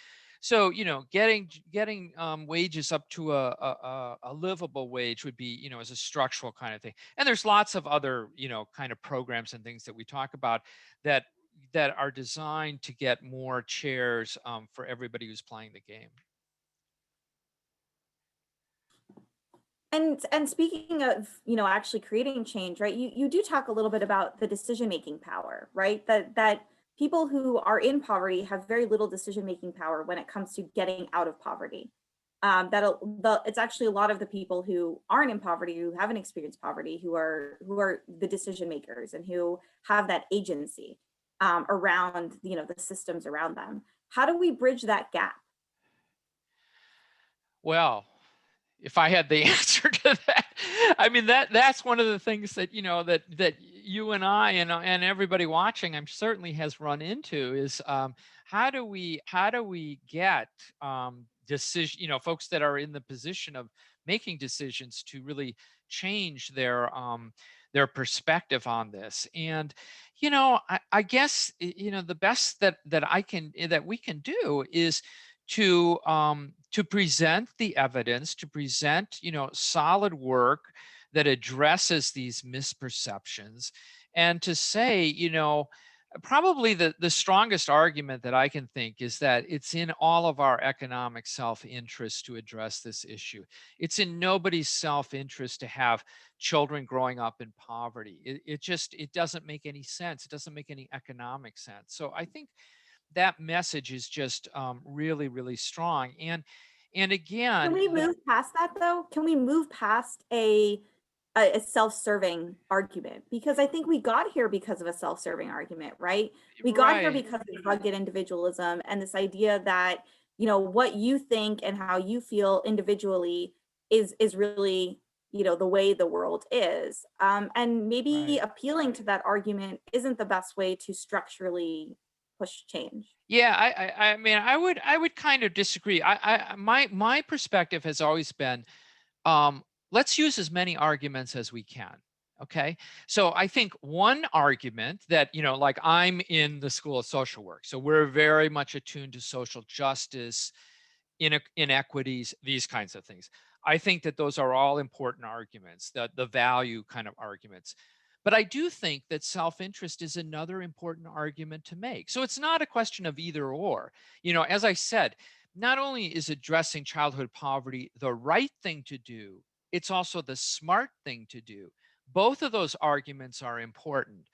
So, getting wages up to a livable wage would be, as a structural kind of thing. And there's lots of other, kind of programs and things that we talk about that are designed to get more chairs for everybody who's playing the game. And speaking of, actually creating change, right? You do talk a little bit about the decision-making power, right? That people who are in poverty have very little decision-making power when it comes to getting out of poverty. It's actually a lot of the people who aren't in poverty, who haven't experienced poverty, who are the decision makers and who have that agency around, the systems around them. How do we bridge that gap? Well, if I had the answer to that, I mean, that's one of the things that, that you and I and everybody watching, I'm certainly has run into is how do we get decision, folks that are in the position of making decisions to really change their perspective on this. And, I guess, the best that we can do is to present the evidence, to present, solid work that addresses these misperceptions, and to say, probably the strongest argument that I can think is that it's in all of our economic self-interest to address this issue. It's in nobody's self-interest to have children growing up in poverty. It doesn't make any sense. It doesn't make any economic sense. So I think that message is just really, really strong. And again, Can we move past that though? Can we move past a self-serving argument? Because I think we got here because of a self-serving argument, right? We got here because of rugged individualism and this idea that, what you think and how you feel individually is really, the way the world is. And maybe appealing to that argument isn't the best way to structurally push change. Yeah, I mean, I would kind of disagree. My perspective has always been, let's use as many arguments as we can. Okay. So I think one argument that, like I'm in the School of Social Work, so we're very much attuned to social justice, inequities, these kinds of things. I think that those are all important arguments, the value kind of arguments. But I do think that self-interest is another important argument to make. So it's not a question of either or. As I said, not only is addressing childhood poverty the right thing to do, it's also the smart thing to do. Both of those arguments are important.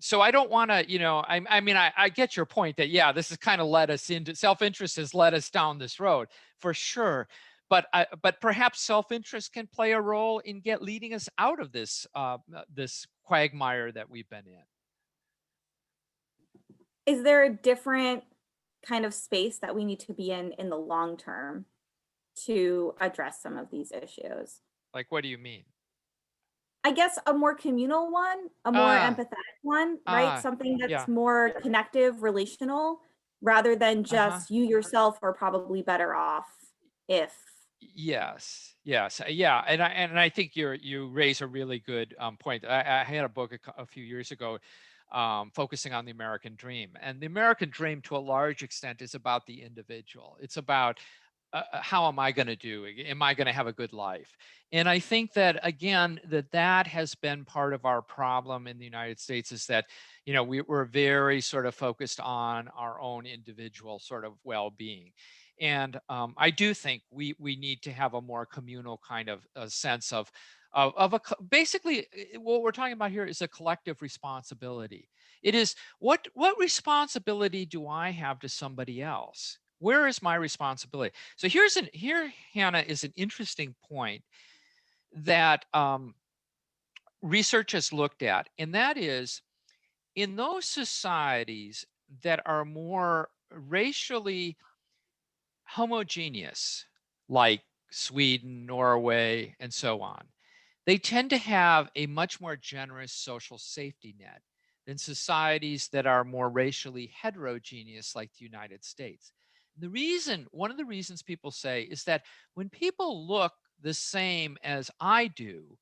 So I don't want to, I get your point that, yeah, this has kind of led us into, self-interest has led us down this road for sure. But perhaps self-interest can play a role in leading us out of this this quagmire that we've been in. Is there a different kind of space that we need to be in the long term to address some of these issues? Like, what do you mean? I guess a more communal one, a more empathetic one, right? Something that's more connective, relational, rather than just you yourself are probably better off if. Yes, yes, yeah, and I think you raise a really good point. I had a book a few years ago focusing on the American dream, and the American dream, to a large extent, is about the individual. It's about how am I going to do? Am I going to have a good life? And I think that again, that has been part of our problem in the United States, is that we're very sort of focused on our own individual sort of well-being. And I do think we need to have a more communal kind of a sense of basically what we're talking about here is a collective responsibility. It is what responsibility do I have to somebody else? Where is my responsibility? So here, Hannah, is an interesting point that research has looked at, and that is in those societies that are more racially homogeneous, like Sweden, Norway, and so on, they tend to have a much more generous social safety net than societies that are more racially heterogeneous, like the United States. One of the reasons people say is that when people look the same as I do,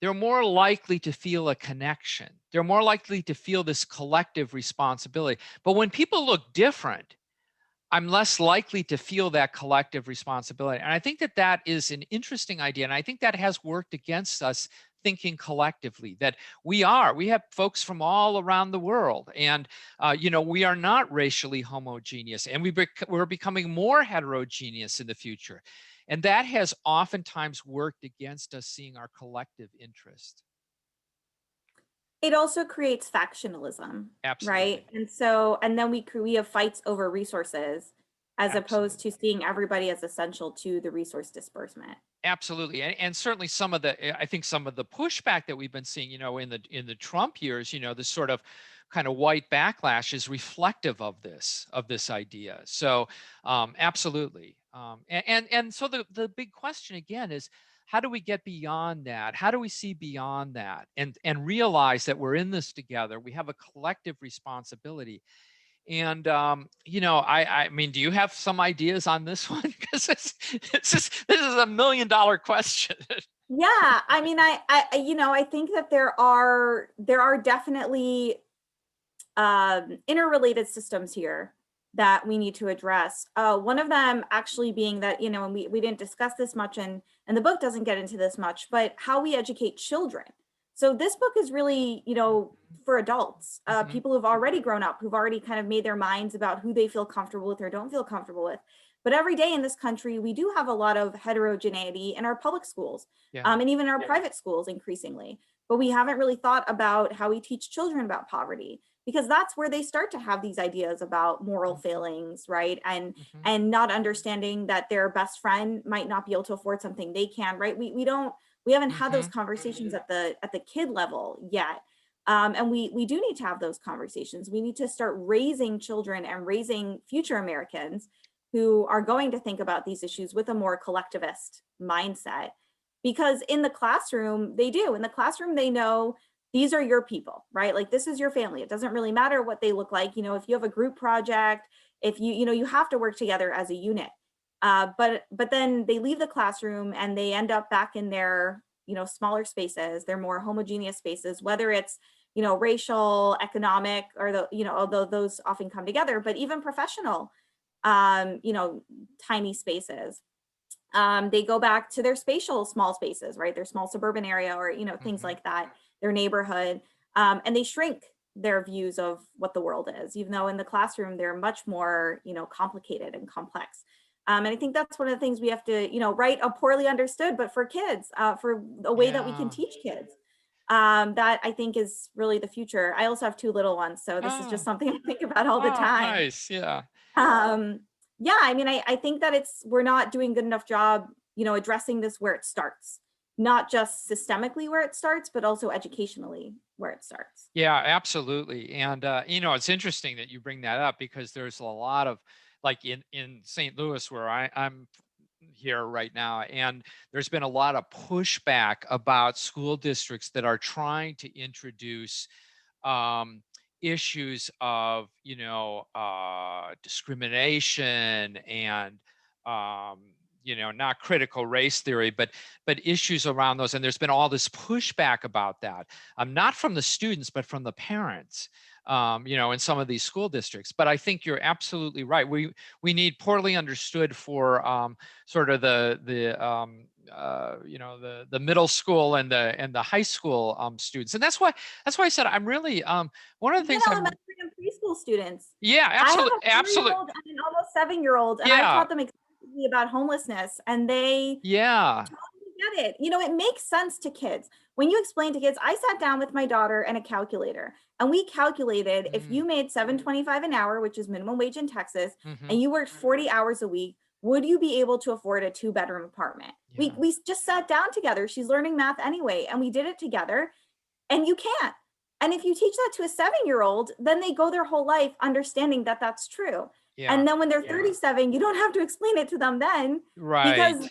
they're more likely to feel a connection. They're more likely to feel this collective responsibility. But when people look different, I'm less likely to feel that collective responsibility. And I think that is an interesting idea. And I think that has worked against us thinking collectively, that we have folks from all around the world. And, we are not racially homogeneous, and we're becoming more heterogeneous in the future. And that has oftentimes worked against us seeing our collective interest. It also creates factionalism, Absolutely. right? And then we have fights over resources as opposed to seeing everybody as essential to the resource disbursement. Absolutely. And certainly I think some of the pushback that we've been seeing, in the Trump years, this sort of kind of white backlash is reflective of this idea. So absolutely. And so the big question again is, how do we get beyond that? How do we see beyond that and realize that we're in this together? We have a collective responsibility. And I mean, do you have some ideas on this one? Because this is a $1 million question. Yeah, I mean, I think that there are definitely interrelated systems here that we need to address. One of them actually being that, and we didn't discuss this much, and the book doesn't get into this much, but how we educate children. So this book is really, for adults, people who've already grown up, who've already kind of made their minds about who they feel comfortable with or don't feel comfortable with. But every day in this country, we do have a lot of heterogeneity in our public schools, and even in our private schools increasingly. But we haven't really thought about how we teach children about poverty, because that's where they start to have these ideas about moral failings, right? And not understanding that their best friend might not be able to afford something they can, right? We haven't had those conversations at the kid level yet. And we do need to have those conversations. We need to start raising children and raising future Americans who are going to think about these issues with a more collectivist mindset. Because in the classroom, they know these are your people, right? Like, this is your family. It doesn't really matter what they look like. If you have a group project, if you have to work together as a unit. But then they leave the classroom and they end up back in their, smaller spaces, their more homogeneous spaces, whether it's, racial, economic, or although those often come together, but even professional, tiny spaces. They go back to their spatial small spaces, right? Their small suburban area, or, things like that, their neighborhood, and they shrink their views of what the world is, even though in the classroom, they're much more, complicated and complex. And I think that's one of the things we have to, write a poorly understood, but for kids, for a way that we can teach kids. That I think is really the future. I also have 2 little ones, so this is just something I think about all the time. Nice, yeah. Yeah, I mean, I think that we're not doing a good enough job, addressing this where it starts, not just systemically where it starts, but also educationally where it starts. Yeah, absolutely. And, it's interesting that you bring that up, because there's a lot of, like in St. Louis, where I'm here right now, and there's been a lot of pushback about school districts that are trying to introduce issues of, discrimination and, not critical race theory, but issues around those. And there's been all this pushback about that, not from the students, but from the parents, in some of these school districts. But I think you're absolutely right. We need poorly understood for sort of the middle school and the high school students. And that's why I said I'm really one of the things Even elementary and preschool students. yeah, absolutely, I have a absolutely. 3-year-old and an almost 7-year-old, and I Yeah. taught them extensively about homelessness, and they Yeah. totally get it. It makes sense to kids. When you explain to kids, I sat down with my daughter and a calculator, and we calculated if you made $7.25 an hour, which is minimum wage in Texas, and you worked 40 hours a week, would you be able to afford a 2-bedroom apartment? Yeah. We just sat down together. She's learning math anyway, and we did it together, and you can't. And if you teach that to a 7-year-old, then they go their whole life understanding that that's true. Yeah. And then when they're 37, you don't have to explain it to them then, Right. because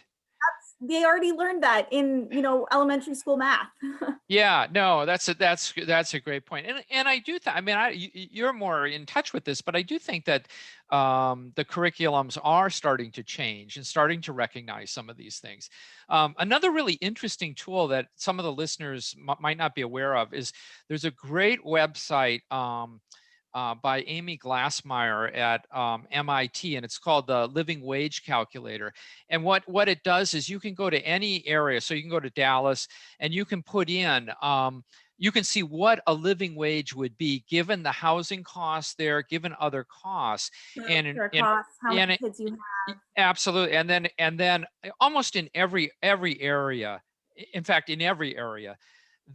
they already learned that in, elementary school math. Yeah, no, that's a great point. And I do you're more in touch with this, but I do think that the curriculums are starting to change and starting to recognize some of these things. Another really interesting tool that some of the listeners might not be aware of is there's a great website by Amy Glassmeyer at MIT, and it's called the Living Wage Calculator. And what it does is you can go to any area. So you can go to Dallas and you can put in, you can see what a living wage would be given the housing costs there, given other costs. Costs, how many kids you have. Absolutely. And then almost in every area, in fact, in every area,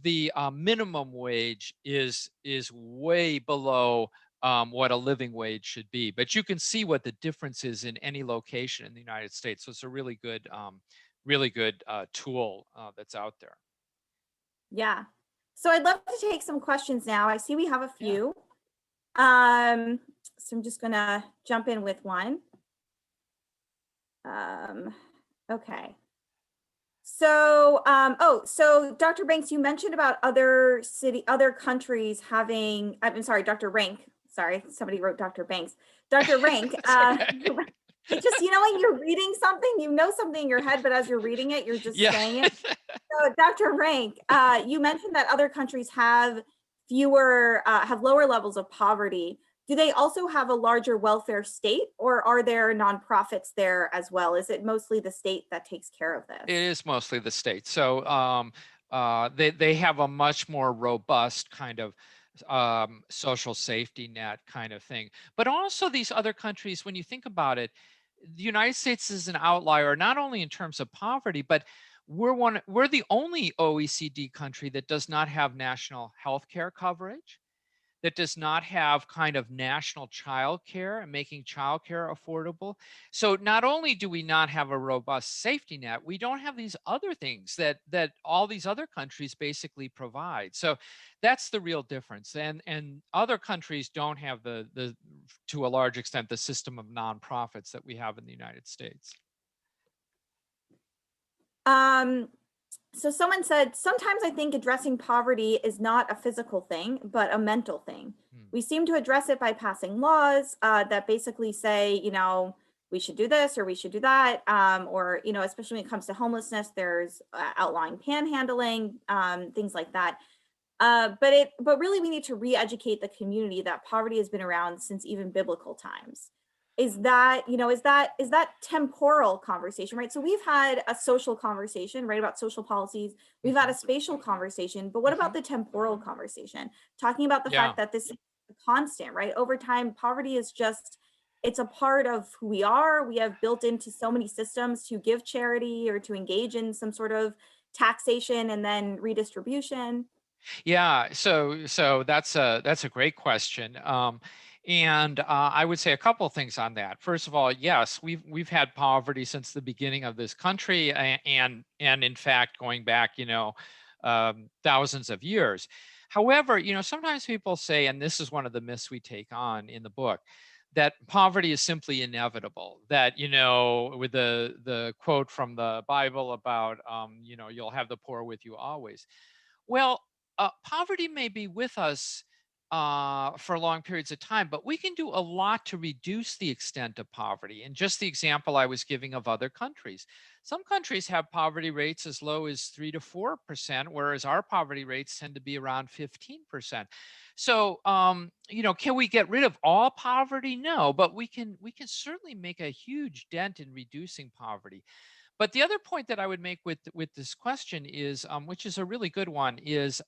the minimum wage is way below what a living wage should be. But you can see what the difference is in any location in the United States. So it's a really good tool that's out there. Yeah. So I'd love to take some questions now. I see we have a few. So I'm just gonna jump in with one. Okay. So, so Dr. Banks, you mentioned about other countries having, I'm sorry, Dr. Rank, sorry, somebody wrote Dr. Banks. Dr. Rank, just, when you're reading something, something in your head, but as you're reading it, you're just saying it. So Dr. Rank, you mentioned that other countries have have lower levels of poverty. Do they also have a larger welfare state, or are there nonprofits there as well? Is it mostly the state that takes care of this? It is mostly the state. So they have a much more robust kind of social safety net kind of thing. But also these other countries, when you think about it, the United States is an outlier, not only in terms of poverty, but we're the only OECD country that does not have national health care coverage, that does not have kind of national child care and making child care affordable. So not only do we not have a robust safety net, we don't have these other things that all these other countries basically provide. So that's the real difference. And other countries don't have the to a large extent, the system of nonprofits that we have in the United States. So someone said, sometimes I think addressing poverty is not a physical thing, but a mental thing. We seem to address it by passing laws that basically say, we should do this or we should do that. Or, especially when it comes to homelessness, there's outlawing panhandling, things like that. But really we need to re-educate the community that poverty has been around since even biblical times. Is that temporal conversation, right? So we've had a social conversation, right, about social policies. We've had a spatial conversation, but what about the temporal conversation? Talking about the fact that this is constant, right? Over time, poverty is it's a part of who we are. We have built into so many systems to give charity or to engage in some sort of taxation and then redistribution. Yeah, so that's a great question. And I would say a couple of things on that. First of all, yes, we've had poverty since the beginning of this country, and in fact going back, thousands of years. However, sometimes people say, and this is one of the myths we take on in the book, that poverty is simply inevitable. That with the quote from the Bible about you'll have the poor with you always. Well, poverty may be with us for long periods of time, but we can do a lot to reduce the extent of poverty. And just the example I was giving of other countries. Some countries have poverty rates as low as 3 to 4%, whereas our poverty rates tend to be around 15%. So, can we get rid of all poverty? No, but we can certainly make a huge dent in reducing poverty. But the other point that I would make with this question is, which is a really good one, is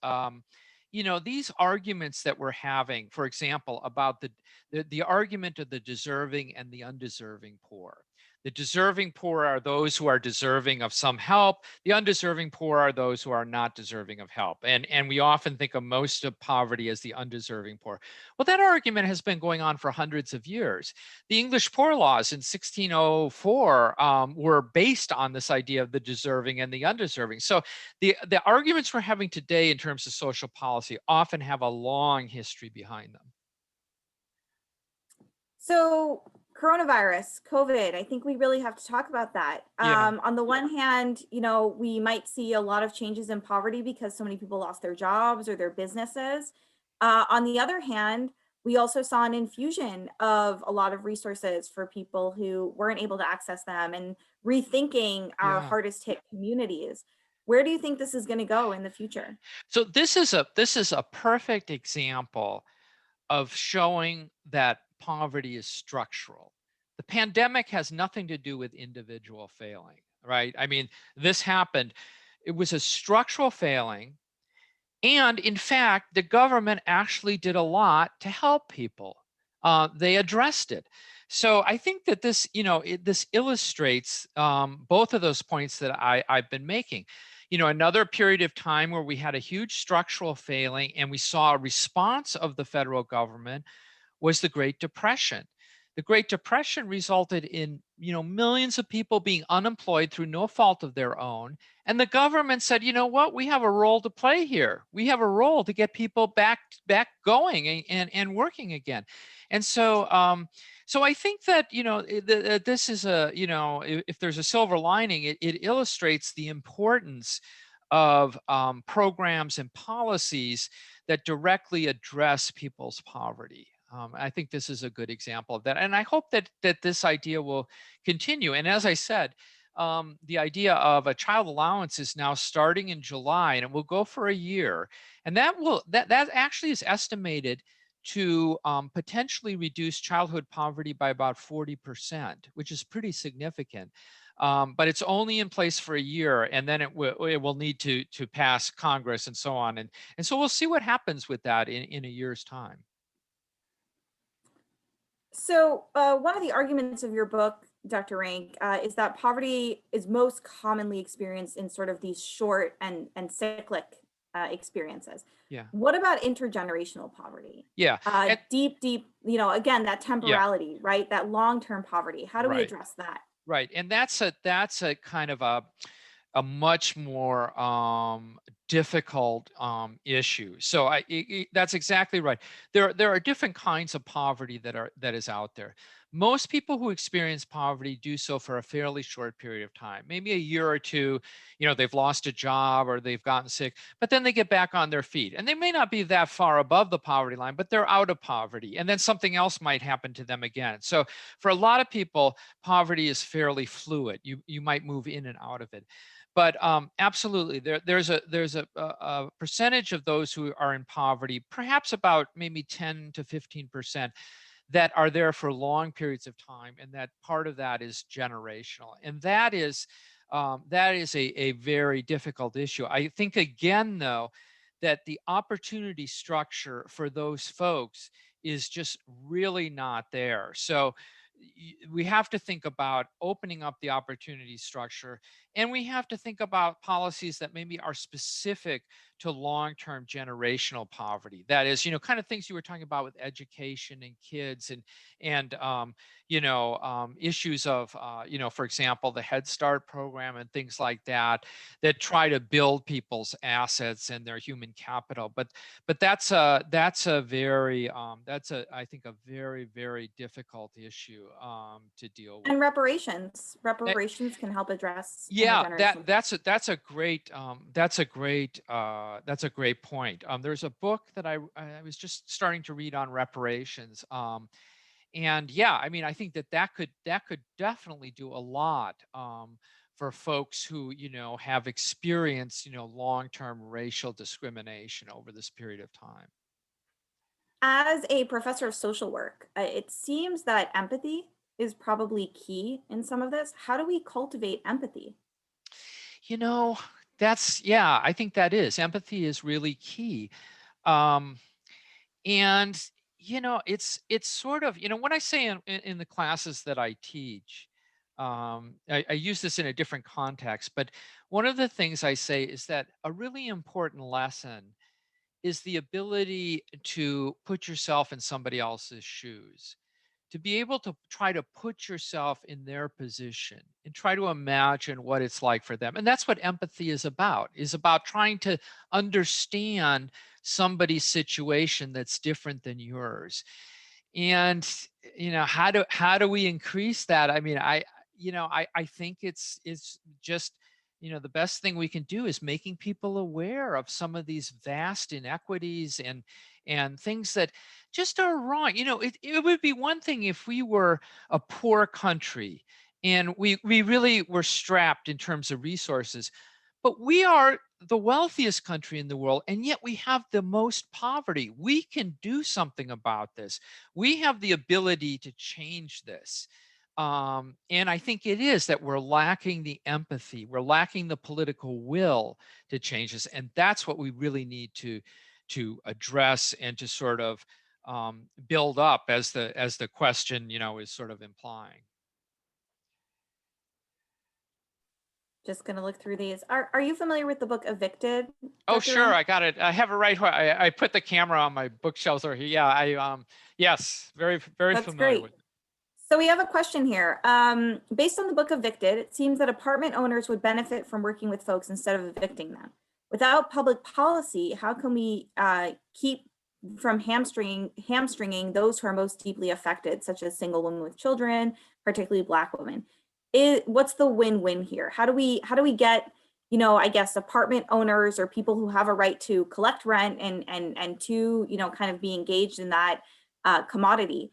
these arguments that we're having, for example, about the argument of the deserving and the undeserving poor. The deserving poor are those who are deserving of some help. The undeserving poor are those who are not deserving of help. And we often think of most of poverty as the undeserving poor. Well, that argument has been going on for hundreds of years. The English Poor Laws in 1604 were based on this idea of the deserving and the undeserving. So the arguments we're having today in terms of social policy often have a long history behind them. So coronavirus, COVID, I think we really have to talk about that. Yeah. On the one hand, we might see a lot of changes in poverty because so many people lost their jobs or their businesses. On the other hand, we also saw an infusion of a lot of resources for people who weren't able to access them and rethinking our Yeah. hardest hit communities. Where do you think this is going to go in the future? So this is a perfect example of showing that poverty is structural. The pandemic has nothing to do with individual failing, right? I mean, this happened. It was a structural failing. And in fact, the government actually did a lot to help people. They addressed it. So I think that this illustrates both of those points that I've been making. Another period of time where we had a huge structural failing and we saw a response of the federal government was the Great Depression. The Great Depression resulted in, millions of people being unemployed through no fault of their own. And the government said, you know what, we have a role to play here. We have a role to get people back going and working again. And so I think that, this is if there's a silver lining, it illustrates the importance of programs and policies that directly address people's poverty. I think this is a good example of that. And I hope that this idea will continue. And as I said, the idea of a child allowance is now starting in July and it will go for a year. And that actually is estimated to potentially reduce childhood poverty by about 40%, which is pretty significant. But it's only in place for a year, and then it will need to pass Congress and so on. And so we'll see what happens with that in a year's time. So one of the arguments of your book, Dr. Rank, is that poverty is most commonly experienced in sort of these short and cyclic experiences. Yeah. What about intergenerational poverty? Yeah. Deep, again, that temporality, right? That long-term poverty. How do we address that? Right. And that's a kind of a much more difficult issue. So that's exactly right. There are different kinds of poverty that is out there. Most people who experience poverty do so for a fairly short period of time, maybe a year or two. They've lost a job or they've gotten sick, but then they get back on their feet. And they may not be that far above the poverty line, but they're out of poverty. And then something else might happen to them again. So for a lot of people, poverty is fairly fluid. You might move in and out of it. But absolutely, there's a percentage of those who are in poverty, perhaps about maybe 10 to 15%, that are there for long periods of time, and that part of that is generational, and that is a very difficult issue. I think again, though, that the opportunity structure for those folks is just really not there. So we have to think about opening up the opportunity structure, and we have to think about policies that maybe are specific to long-term generational poverty. That is, kind of things you were talking about with education and kids and issues of, for example, the Head Start program and things like that try to build people's assets and their human capital. But that's I think a very, very difficult issue to deal with. And reparations can help address. Yeah, that's a great that's a great point. There's a book that I was just starting to read on reparations. And yeah, I mean, I think that could definitely do a lot for folks who, have experienced, long-term racial discrimination over this period of time. As a professor of social work, it seems that empathy is probably key in some of this. How do we cultivate empathy? You know, yeah, I think that is. Empathy is really key. Um, and, it's sort of, when I say in the classes that I teach, I use this in a different context, but one of the things I say is that a really important lesson is the ability to put yourself in somebody else's shoes, to be able to try to put yourself in their position and try to imagine what it's like for them. And that's what empathy is about trying to understand somebody's situation that's different than yours. And how do we increase that? I mean, I think it's just, the best thing we can do is making people aware of some of these vast inequities and things that just are wrong. It would be one thing if we were a poor country and we really were strapped in terms of resources, but we are the wealthiest country in the world, and yet we have the most poverty. We can do something about this. We have the ability to change this. And I think it is that we're lacking the empathy, we're lacking the political will to change this, and that's what we really need to address and to sort of build up, as the question is sort of implying. Just going to look through these. Are you familiar with the book Evicted? Oh, Dr. sure, Rank? I got it. I have it right here. I put the camera on my bookshelves over here. Yeah, yes, very That's familiar great. with it. So we have a question here. Based on the book Evicted, it seems that apartment owners would benefit from working with folks instead of evicting them. Without public policy, how can we keep from hamstringing those who are most deeply affected, such as single women with children, particularly Black women? What's the win-win here? How do we get, I guess, apartment owners or people who have a right to collect rent and to, kind of be engaged in that commodity,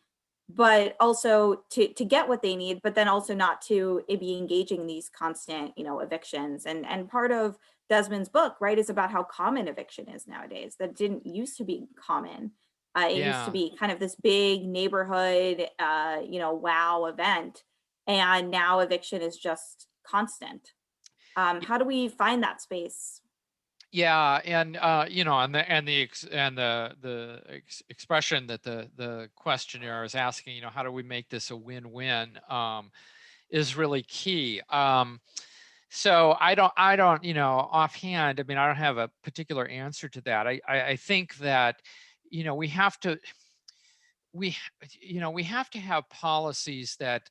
but also to get what they need, but then also not to be engaging in these constant, evictions. And part of Desmond's book, right, is about how common eviction is nowadays. That didn't used to be common. It used to be kind of this big neighborhood, wow event. And now eviction is just constant. How do we find that space? Yeah, and the expression that the questionnaire is asking, how do we make this a win-win, is really key. So I don't, offhand, I mean, I don't have a particular answer to that. I think that, we have to have policies that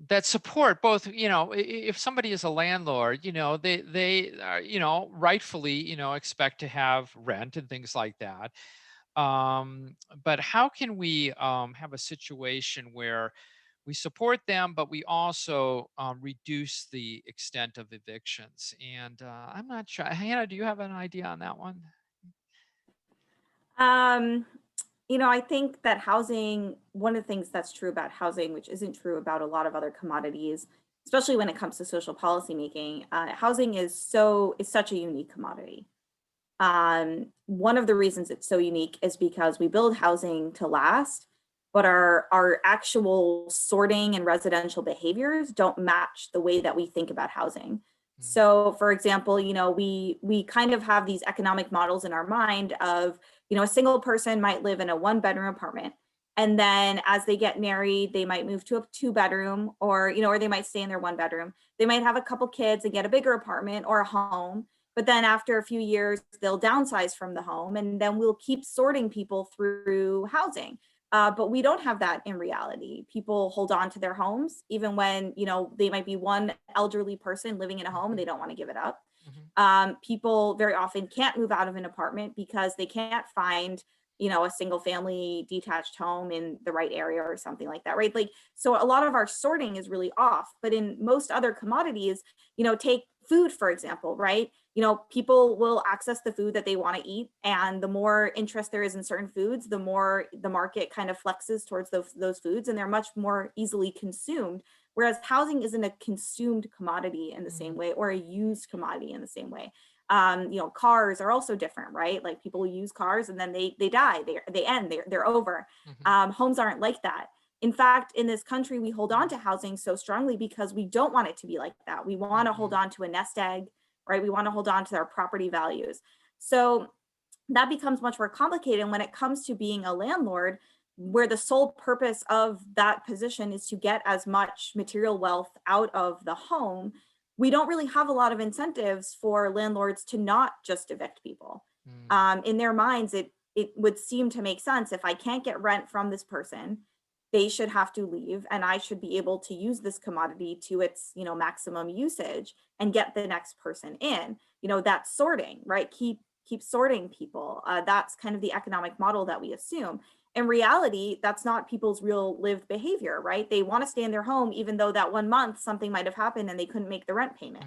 that support both. If somebody is a landlord, they are, rightfully, expect to have rent and things like that. But how can we have a situation where we support them, but we also reduce the extent of evictions? And I'm not sure. Hannah, do you have an idea on that one? I think that housing, one of the things that's true about housing, which isn't true about a lot of other commodities, especially when it comes to social policy making, housing is such a unique commodity. One of the reasons it's so unique is because we build housing to last, but our actual sorting and residential behaviors don't match the way that we think about housing. So, for example, we kind of have these economic models in our mind of, a single person might live in a 1-bedroom apartment. And then as they get married, they might move to a 2-bedroom, or they might stay in their 1-bedroom. They might have a couple kids and get a bigger apartment or a home. But then after a few years, they'll downsize from the home, and then we'll keep sorting people through housing. But we don't have that in reality. People hold on to their homes, even when, they might be one elderly person living in a home and they don't want to give it up. People very often can't move out of an apartment because they can't find, a single family detached home in the right area or something like that, right? Like, so a lot of our sorting is really off. But in most other commodities, take food, for example, right? you know, people will access the food that they want to eat, and the more interest there is in certain foods, the more the market kind of flexes towards those foods, and they're much more easily consumed. Whereas housing isn't a consumed commodity in the same way, or a used commodity in the same way. You know, cars are also different, right? Like people use cars and then they die, they end, they're over. Homes aren't like that. In fact, in this country, we hold on to housing so strongly because we don't want it to be like that. We want to hold on to a nest egg, right? We want to hold on to our property values. So that becomes much more complicated. And when it comes to being a landlord, where the sole purpose of that position is to get as much material wealth out of the home, we don't really have a lot of incentives for landlords to not just evict people. In their minds, it would seem to make sense. If I can't get rent from this person, they should have to leave, and I should be able to use this commodity to its, you know, maximum usage and get the next person in. You know, that's sorting, right? Keep sorting people. That's kind of the economic model that we assume. In reality, that's not people's real lived behavior, right? They want to stay in their home, even though that 1 month something might have happened and they couldn't make the rent payment.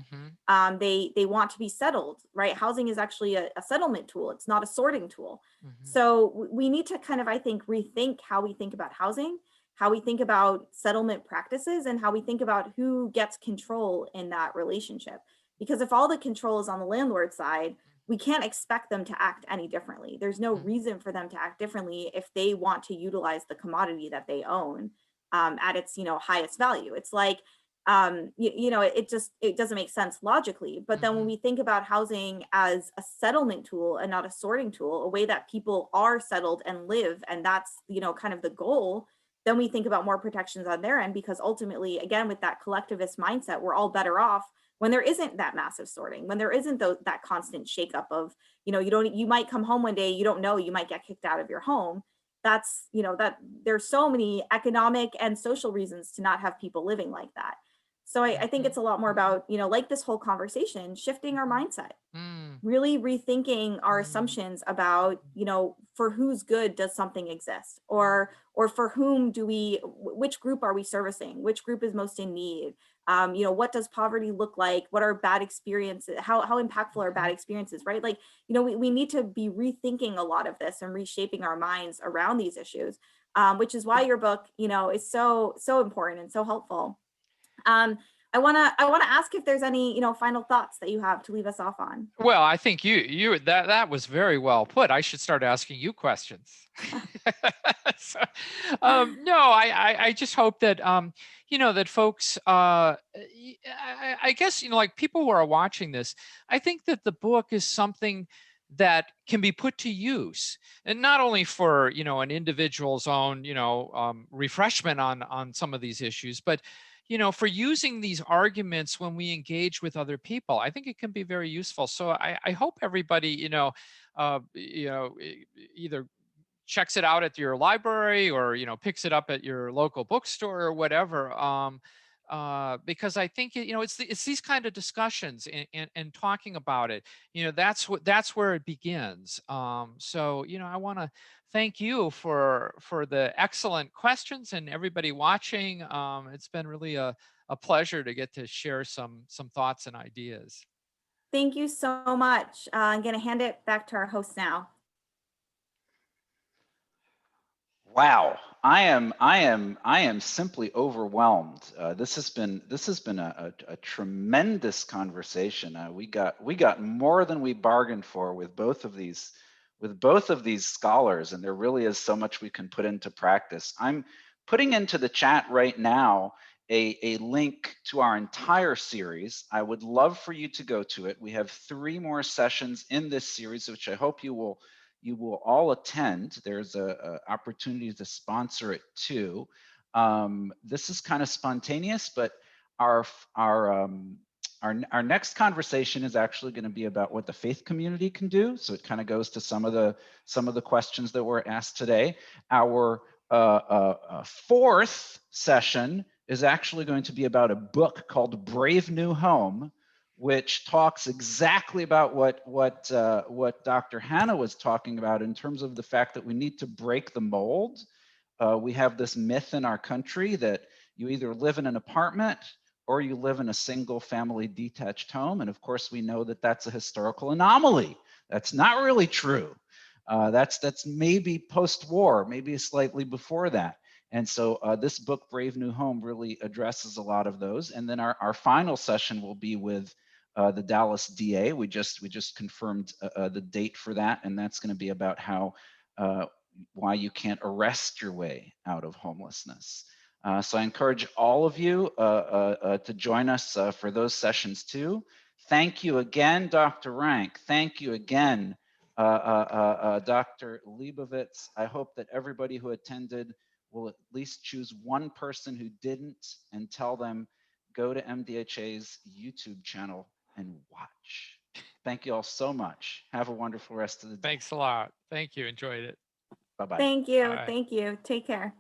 They want to be settled, right? Housing is actually a settlement tool. It's not a sorting tool. So we need to kind of, I think, rethink how we think about housing, how we think about settlement practices, and how we think about who gets control in that relationship. Because if all the control is on the landlord side, we can't expect them to act any differently. There's no reason for them to act differently if they want to utilize the commodity that they own at its, you know, highest value. It's like, you know, it doesn't make sense logically. But then when we think about housing as a settlement tool and not a sorting tool, a way that people are settled and live, and that's, you know, kind of the goal, then we think about more protections on their end, because ultimately, again, with that collectivist mindset, we're all better off when there isn't that massive sorting, when there isn't that constant shakeup of, you know, you might come home one day, you don't know, you might get kicked out of your home. That's, you know, that there's so many economic and social reasons to not have people living like that. So I think it's a lot more about, you know, like this whole conversation, shifting our mindset, really rethinking our assumptions about, you know, for whose good does something exist, or for whom which group are we servicing? Which group is most in need? You know, what does poverty look like? What are bad experiences? How impactful are bad experiences, right? Like, you know, we need to be rethinking a lot of this and reshaping our minds around these issues, which is why your book, you know, is so important and so helpful. I want to ask if there's any, you know, final thoughts that you have to leave us off on. Well, I think that was very well put. I should start asking you questions. So, no, I just hope that you know, that folks, I guess, you know, like people who are watching this, I think that the book is something that can be put to use, and not only for, you know, an individual's own, you know, refreshment on some of these issues, but, you know, for using these arguments when we engage with other people. I think it can be very useful. So I hope everybody, you know, either checks it out at your library, or, you know, picks it up at your local bookstore or whatever. Because I think, you know, it's these kind of discussions and talking about it, you know, that's where it begins. So, you know, I want to thank you for the excellent questions, and everybody watching. It's been really a pleasure to get to share some thoughts and ideas. Thank you so much. I'm going to hand it back to our host now. Wow, I am simply overwhelmed. This has been a tremendous conversation. We got more than we bargained for with both of these scholars, and there really is so much we can put into practice. I'm putting into the chat right now a link to our entire series. I would love for you to go to it. We have 3 more sessions in this series, which I hope you will all attend. There's a opportunity to sponsor it too. This is kind of spontaneous, but our next conversation is actually going to be about what the faith community can do. So it kind of goes to some of the questions that were asked today. Our 4th session is actually going to be about a book called Brave New Home, which talks exactly about what Dr. Hanna was talking about in terms of the fact that we need to break the mold. We have this myth in our country that you either live in an apartment or you live in a single family detached home. And of course, we know that that's a historical anomaly. That's not really true. That's maybe post-war, maybe slightly before that. And so this book, Brave New Home, really addresses a lot of those. And then our final session will be with the Dallas DA. We just confirmed the date for that, and that's going to be about how why you can't arrest your way out of homelessness. So I encourage all of you to join us for those sessions too. Thank you again, Dr. Rank. Thank you again, Dr. Lebovits. I hope that everybody who attended will at least choose one person who didn't and tell them, go to MDHA's YouTube channel and watch. Thank you all so much. Have a wonderful rest of the day. Thanks a lot. Thank you. Enjoyed it. Bye-bye. Thank you. Bye. Thank you. Take care.